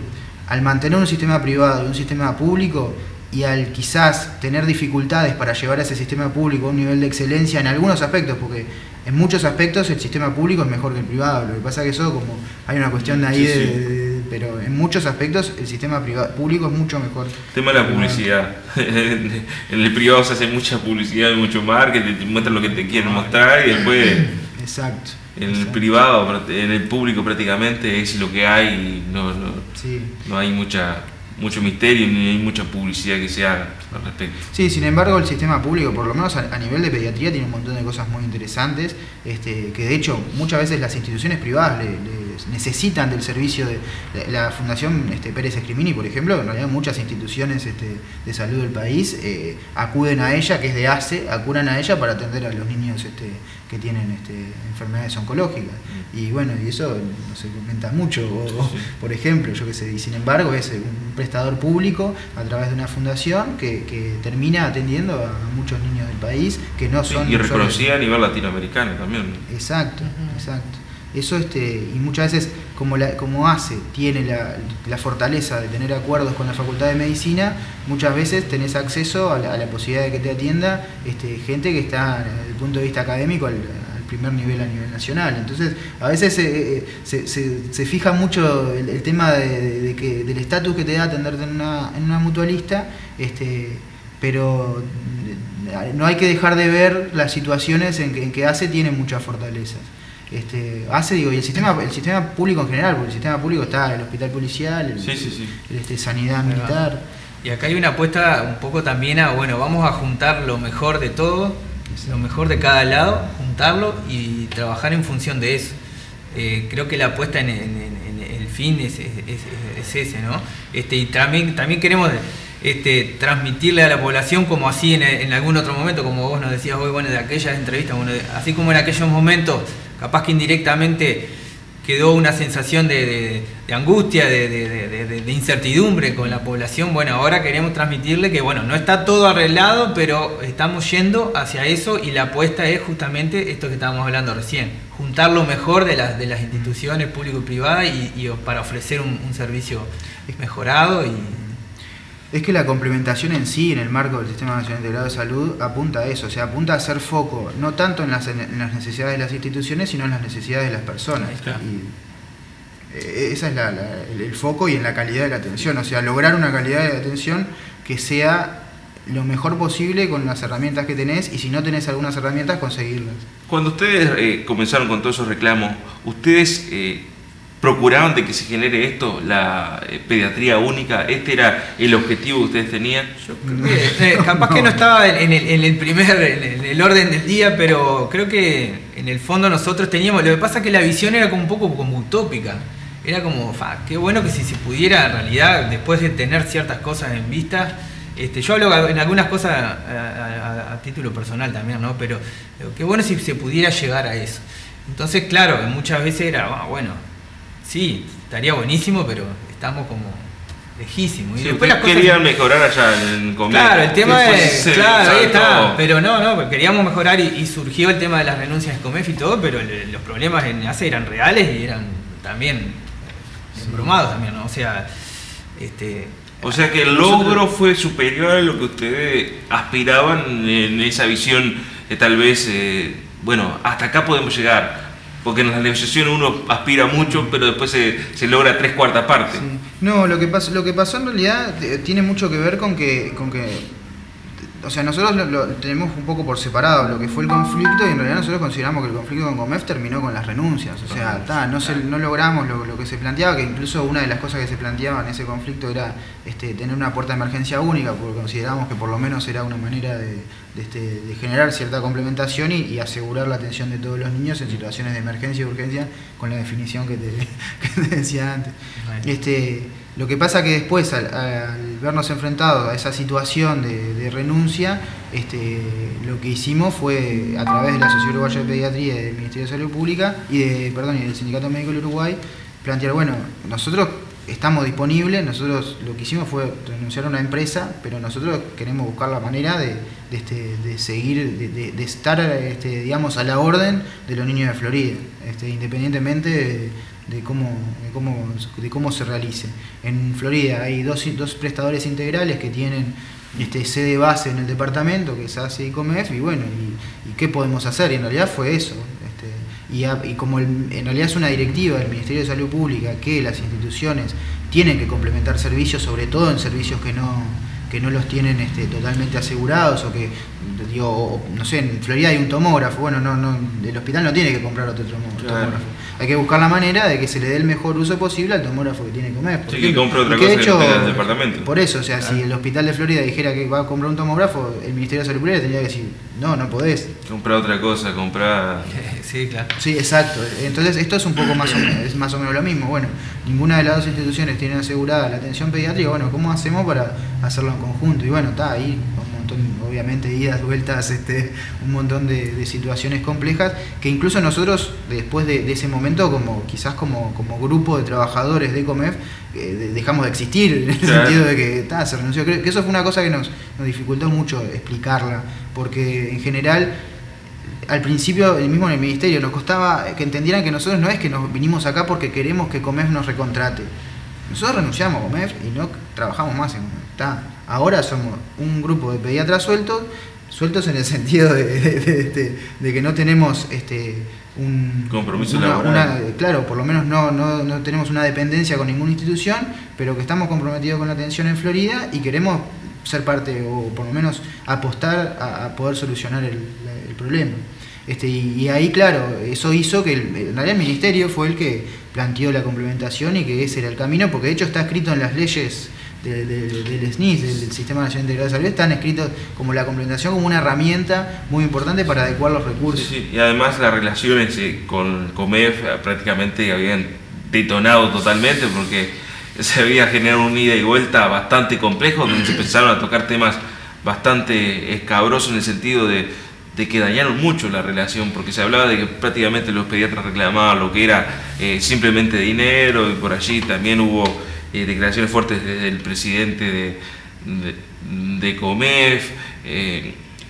al mantener un sistema privado y un sistema público, y al quizás tener dificultades para llevar a ese sistema público a un nivel de excelencia en algunos aspectos, porque en muchos aspectos el sistema público es mejor que el privado, lo que pasa es que eso como hay una cuestión de ahí pero en muchos aspectos el sistema público es mucho mejor. El tema de la publicidad. En el privado se hace mucha publicidad y mucho marketing, te muestran lo que te quieren mostrar, y después exacto. En el privado, en el público prácticamente es lo que hay, no hay mucho misterio ni hay mucha publicidad que se haga al respecto. Sí, sin embargo el sistema público, por lo menos a nivel de pediatría, tiene un montón de cosas muy interesantes, que de hecho muchas veces las instituciones privadas necesitan del servicio de la Fundación Pérez Escrimini, por ejemplo. En realidad muchas instituciones de salud del país acuden a ella, que es de ACE, acuden a ella para atender a los niños que tienen enfermedades oncológicas. Y bueno, y eso no se comenta mucho, por ejemplo, yo qué sé, y sin embargo es un prestador público a través de una fundación que termina atendiendo a muchos niños del país que no son... Y reconocida a nivel latinoamericano también. Exacto. Eso y muchas veces como ACE tiene la fortaleza de tener acuerdos con la Facultad de Medicina, muchas veces tenés acceso a la posibilidad de que te atienda gente que está desde el punto de vista académico al primer nivel a nivel nacional. Entonces a veces se fija mucho el tema del estatus que te da atenderte en una mutualista, pero no hay que dejar de ver las situaciones en que ACE tiene muchas fortalezas. ACE, y el sistema público en general, porque el sistema público está el hospital policial, sanidad militar. Y acá hay una apuesta un poco también vamos a juntar lo mejor de todo, lo mejor de cada lado, juntarlo y trabajar en función de eso. Creo que la apuesta en el fin es ese, ¿no? Y también queremos transmitirle a la población, como así en algún otro momento, como vos nos decías hoy, de aquellas entrevistas, así como en aquellos momentos capaz que indirectamente quedó una sensación de angustia, de incertidumbre con la población. Bueno, ahora queremos transmitirle que no está todo arreglado, pero estamos yendo hacia eso, y la apuesta es justamente esto que estábamos hablando recién, juntar lo mejor de las instituciones público y privadas y para ofrecer un servicio mejorado. Es que la complementación en sí, en el marco del Sistema Nacional Integrado de Salud, apunta a eso, o sea, apunta a hacer foco, no tanto en las necesidades de las instituciones, sino en las necesidades de las personas. Y ese es el foco, y en la calidad de la atención, o sea, lograr una calidad de atención que sea lo mejor posible con las herramientas que tenés, y si no tenés algunas herramientas, conseguirlas. Cuando ustedes comenzaron con todos esos reclamos, ¿ustedes procuraban de que se genere esto, la pediatría única? ¿Este era el objetivo que ustedes tenían? Yo creo que capaz que no estaba en el orden del día, pero creo que en el fondo nosotros teníamos, lo que pasa es que la visión era como un poco como utópica. era como, qué bueno que si se pudiera en realidad, después de tener ciertas cosas en vista, yo hablo en algunas cosas a título personal también, ¿no? Pero qué bueno si se pudiera llegar a eso. Entonces, claro, muchas veces era, bueno, sí, estaría buenísimo, pero estamos como lejísimos. Y Sí, después las cosas querían mejorar allá en Comef. Claro, el tema es, claro, ahí está, salto. pero no, queríamos mejorar y surgió el tema de las renuncias de Comef y todo, pero los problemas en ACE eran reales y eran también embrumados también, ¿no? O sea, O sea que el logro fue superior a lo que ustedes aspiraban en esa visión, tal vez, bueno, hasta acá podemos llegar. Porque en las negociaciones uno aspira mucho, pero después se logra 3/4 partes. Sí. No, lo que pasó en realidad tiene mucho que ver con que o sea, nosotros lo tenemos un poco por separado lo que fue el conflicto, y en realidad nosotros consideramos que el conflicto con Comef terminó con las renuncias. O sea, no logramos lo que se planteaba, que incluso una de las cosas que se planteaba en ese conflicto era tener una puerta de emergencia única, porque consideramos que por lo menos era una manera de generar cierta complementación y asegurar la atención de todos los niños en situaciones de emergencia y urgencia, con la definición que te decía antes. Lo que pasa que después, al vernos enfrentados a esa situación de renuncia, lo que hicimos fue, a través de la Sociedad Uruguaya de Pediatría y del Ministerio de Salud Pública y del Sindicato Médico del Uruguay, plantear, bueno, nosotros estamos disponibles, nosotros lo que hicimos fue renunciar a una empresa, pero nosotros queremos buscar la manera de seguir, de estar, digamos, a la orden de los niños de Florida, independientemente de cómo se realice. En Florida hay dos prestadores integrales que tienen sede base en el departamento, que es ACE y Comef, y bueno, ¿y qué podemos hacer? Y en realidad fue eso. Y como en realidad es una directiva del Ministerio de Salud Pública que las instituciones tienen que complementar servicios, sobre todo en servicios que no los tienen totalmente asegurados, o que, no sé, en Florida hay un tomógrafo, bueno, el hospital no tiene que comprar otro tomógrafo. Hay que buscar la manera de que se le dé el mejor uso posible al tomógrafo que tiene que comer. Sí, que compre otra cosa de hecho, del departamento. Por eso, o sea, si el hospital de Florida dijera que va a comprar un tomógrafo, el Ministerio de Salud Pública tendría que decir, no podés. Comprar otra cosa, comprar... Sí, claro. Sí, exacto. Entonces esto es un poco más o menos lo mismo. Bueno, ninguna de las dos instituciones tiene asegurada la atención pediátrica. Bueno, ¿cómo hacemos para hacerlo en conjunto? Y bueno, está ahí un montón, obviamente, idas, vueltas, un montón de situaciones complejas, que incluso nosotros, después de ese momento, quizás como grupo de trabajadores de Comef, dejamos de existir, en el sentido de que se renunció. Creo que eso fue una cosa que nos dificultó mucho explicarla, porque en general, al principio, mismo en el ministerio, nos costaba que entendieran que nosotros no es que nos vinimos acá porque queremos que Comef nos recontrate. Nosotros renunciamos a Comef y no trabajamos más en Comef. Ahora somos un grupo de pediatras sueltos en el sentido de que no tenemos un compromiso laboral. Claro, por lo menos no tenemos una dependencia con ninguna institución, pero que estamos comprometidos con la atención en Florida y queremos ser parte, o por lo menos apostar a poder solucionar el problema. Y ahí, claro, eso hizo que en realidad el ministerio fue el que planteó la complementación y que ese era el camino, porque de hecho está escrito en las leyes del SNIS, del Sistema Nacional Integrado de Salud, están escritos como la complementación como una herramienta muy importante para adecuar los recursos. Sí, y además las relaciones con Comef prácticamente habían detonado totalmente, porque se había generado un ida y vuelta bastante complejo, donde se empezaron a tocar temas bastante escabrosos en el sentido de que dañaron mucho la relación, porque se hablaba de que prácticamente los pediatras reclamaban lo que era simplemente dinero, y por allí también hubo declaraciones fuertes desde el presidente de Comef.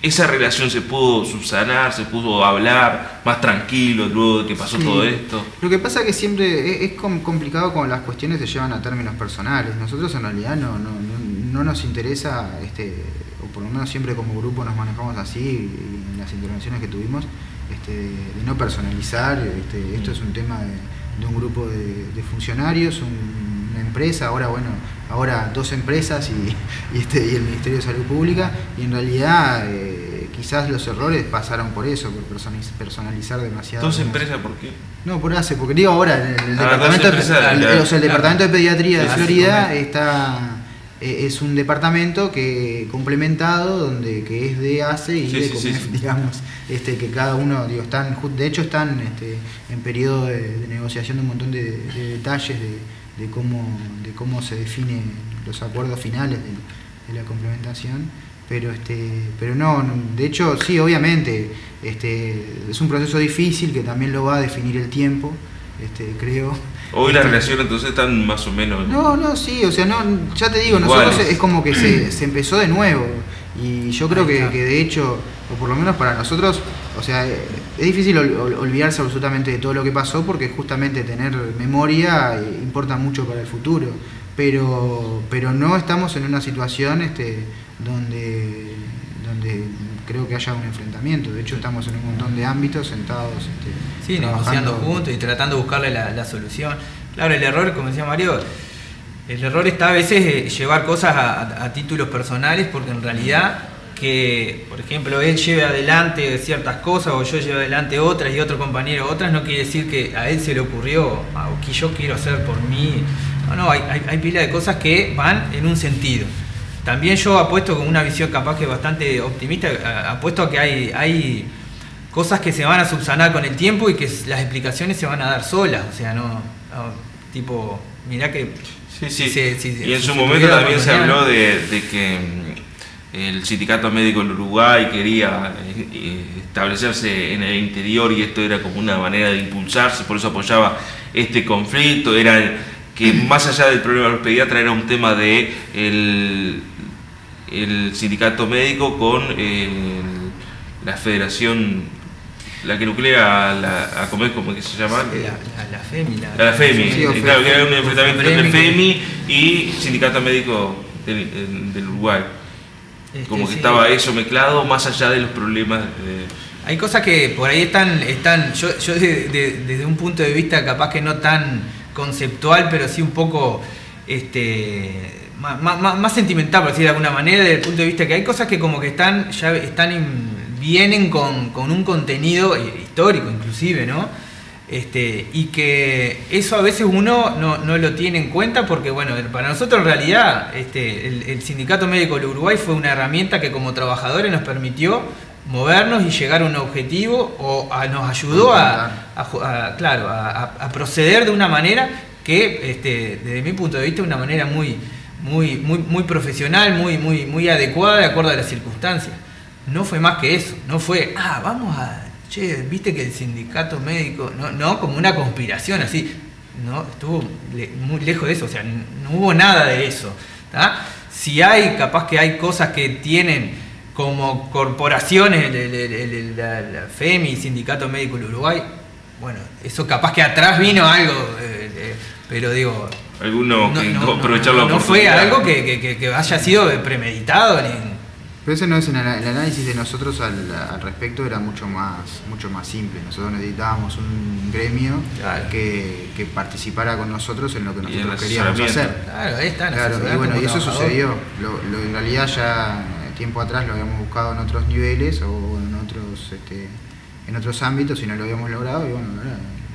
Esa relación se pudo subsanar, se pudo hablar más tranquilo luego de que pasó todo esto. Lo que pasa es que siempre es complicado cuando las cuestiones se llevan a términos personales. Nosotros en realidad no nos interesa, o por lo menos siempre como grupo nos manejamos así, y en las intervenciones que tuvimos, de no personalizar. Esto es un tema de un grupo de funcionarios, una empresa, ahora dos empresas y el Ministerio de Salud Pública, y en realidad quizás los errores pasaron por eso, por personalizar demasiado. ¿Dos empresas por qué? No, por ACE, porque digo ahora el departamento de Pediatría de Florida está es un departamento que complementado, que es de ACE y de COMEF, digamos, que cada uno, digo, de hecho están en periodo de negociación de un montón de detalles de cómo se definen los acuerdos finales de la complementación, pero no, de hecho sí, obviamente, es un proceso difícil que también lo va a definir el tiempo, creo. Hoy la relación entonces están más o menos... No, sí, o sea, ya te digo, nosotros es como que se empezó de nuevo, y yo creo que de hecho, o por lo menos para nosotros, o sea, es difícil olvidarse absolutamente de todo lo que pasó, porque justamente tener memoria importa mucho para el futuro, pero no estamos en una situación donde creo que haya un enfrentamiento. De hecho, estamos en un montón de ámbitos sentados negociando juntos y tratando de buscarle la solución. Claro, el error, como decía Mario, el error está a veces llevar cosas a títulos personales, porque en realidad que, por ejemplo, él lleve adelante ciertas cosas o yo lleve adelante otras y otro compañero otras, no quiere decir que a él se le ocurrió o que yo quiero hacer por mí. No, hay pila de cosas que van en un sentido. También yo apuesto con una visión capaz que bastante optimista, apuesto a que hay cosas que se van a subsanar con el tiempo y que las explicaciones se van a dar solas, o sea, tipo, mirá que... Y en su momento también se habló de que el sindicato médico en Uruguay quería establecerse en el interior y esto era como una manera de impulsarse, por eso apoyaba este conflicto, era que más allá del problema de los pediatras era un tema de el sindicato médico con la federación, la que nuclea a ¿cómo que se llama? La FEMI. La FEMI, claro, que era un enfrentamiento entre FEMI y sindicato médico del Uruguay. Como que estaba eso mezclado más allá de los problemas. Hay cosas que por ahí están yo desde un punto de vista capaz que no tan conceptual, pero sí un poco más sentimental, por decir de alguna manera, desde el punto de vista que hay cosas que como que vienen con un contenido histórico inclusive, ¿no? Y que eso a veces uno no lo tiene en cuenta porque, bueno, para nosotros en realidad el Sindicato Médico del Uruguay fue una herramienta que como trabajadores nos permitió movernos y llegar a un objetivo o nos ayudó a proceder de una manera que, desde mi punto de vista, una manera muy profesional, muy adecuada de acuerdo a las circunstancias. No fue más que eso, no fue, viste que el sindicato médico, no como una conspiración así, no, estuvo muy lejos de eso, o sea, no hubo nada de eso, ¿tá? Si hay, capaz que hay cosas que tienen como corporaciones, la FEMI, Sindicato Médico del Uruguay, bueno, eso capaz que atrás vino algo, pero digo... Alguno que aprovecharlo. No fue algo que haya sido premeditado ni... Pero ese no es el análisis de nosotros al respecto, era mucho más simple. Nosotros necesitábamos un gremio que participara con nosotros en lo que nosotros queríamos hacer. Claro, ahí está. Claro, y bueno, y eso sucedió. En realidad ya tiempo atrás lo habíamos buscado en otros niveles o en otros ámbitos y no lo habíamos logrado y bueno,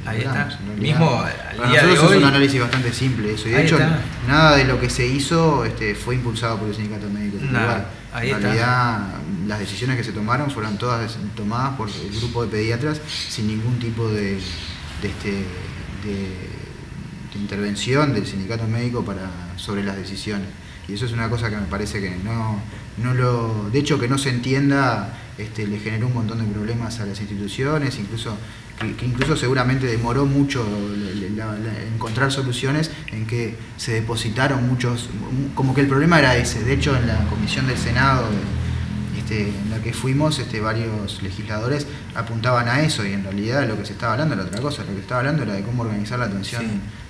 ahí está. Mismo para nosotros es un análisis bastante simple eso. Y de hecho, nada de lo que se hizo fue impulsado por el Sindicato Médico del Uruguay. En realidad, las decisiones que se tomaron fueron todas tomadas por el grupo de pediatras sin ningún tipo de intervención del Sindicato Médico sobre las decisiones. Y eso es una cosa que me parece que de hecho que no se entienda, le generó un montón de problemas a las instituciones, que incluso seguramente demoró mucho encontrar soluciones en que se depositaron como que el problema era ese. De hecho, en la comisión del Senado en la que fuimos, varios legisladores apuntaban a eso y en realidad lo que se estaba hablando era otra cosa. Lo que se estaba hablando era de cómo organizar la atención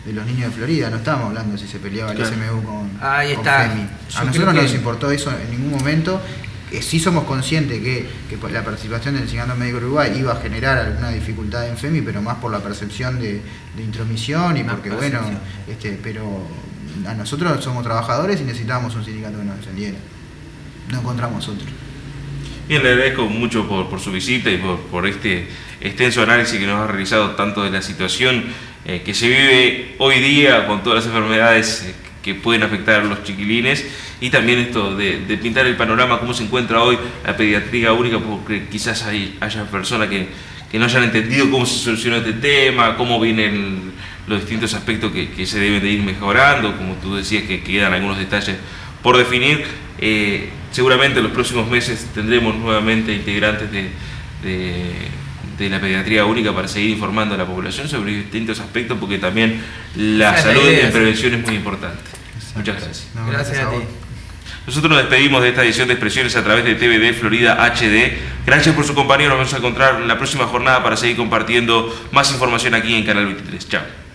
de los niños de Florida. No estábamos hablando de si se peleaba el SMU con FEMI. A nosotros no nos importó eso en ningún momento. Sí somos conscientes que la participación del Sindicato Médico Uruguay iba a generar alguna dificultad en FEMI, pero más por la percepción de intromisión y porque, bueno, pero a nosotros somos trabajadores y necesitábamos un sindicato que nos defendiera. No encontramos otro. Bien, le agradezco mucho por su visita y por este extenso análisis que nos ha realizado tanto de la situación que se vive hoy día con todas las enfermedades que que pueden afectar a los chiquilines, y también esto de pintar el panorama, cómo se encuentra hoy la pediatría única, porque quizás haya personas que no hayan entendido cómo se solucionó este tema, cómo vienen los distintos aspectos que se deben de ir mejorando, como tú decías que quedan algunos detalles por definir. Seguramente en los próximos meses tendremos nuevamente integrantes de la pediatría única para seguir informando a la población sobre distintos aspectos, porque también la salud en prevención es muy importante. Muchas gracias. Gracias a ti. Nosotros nos despedimos de esta edición de Expresiones a través de TVD Florida HD. Gracias por su compañía. Nos vamos a encontrar en la próxima jornada para seguir compartiendo más información aquí en Canal 23. Chao.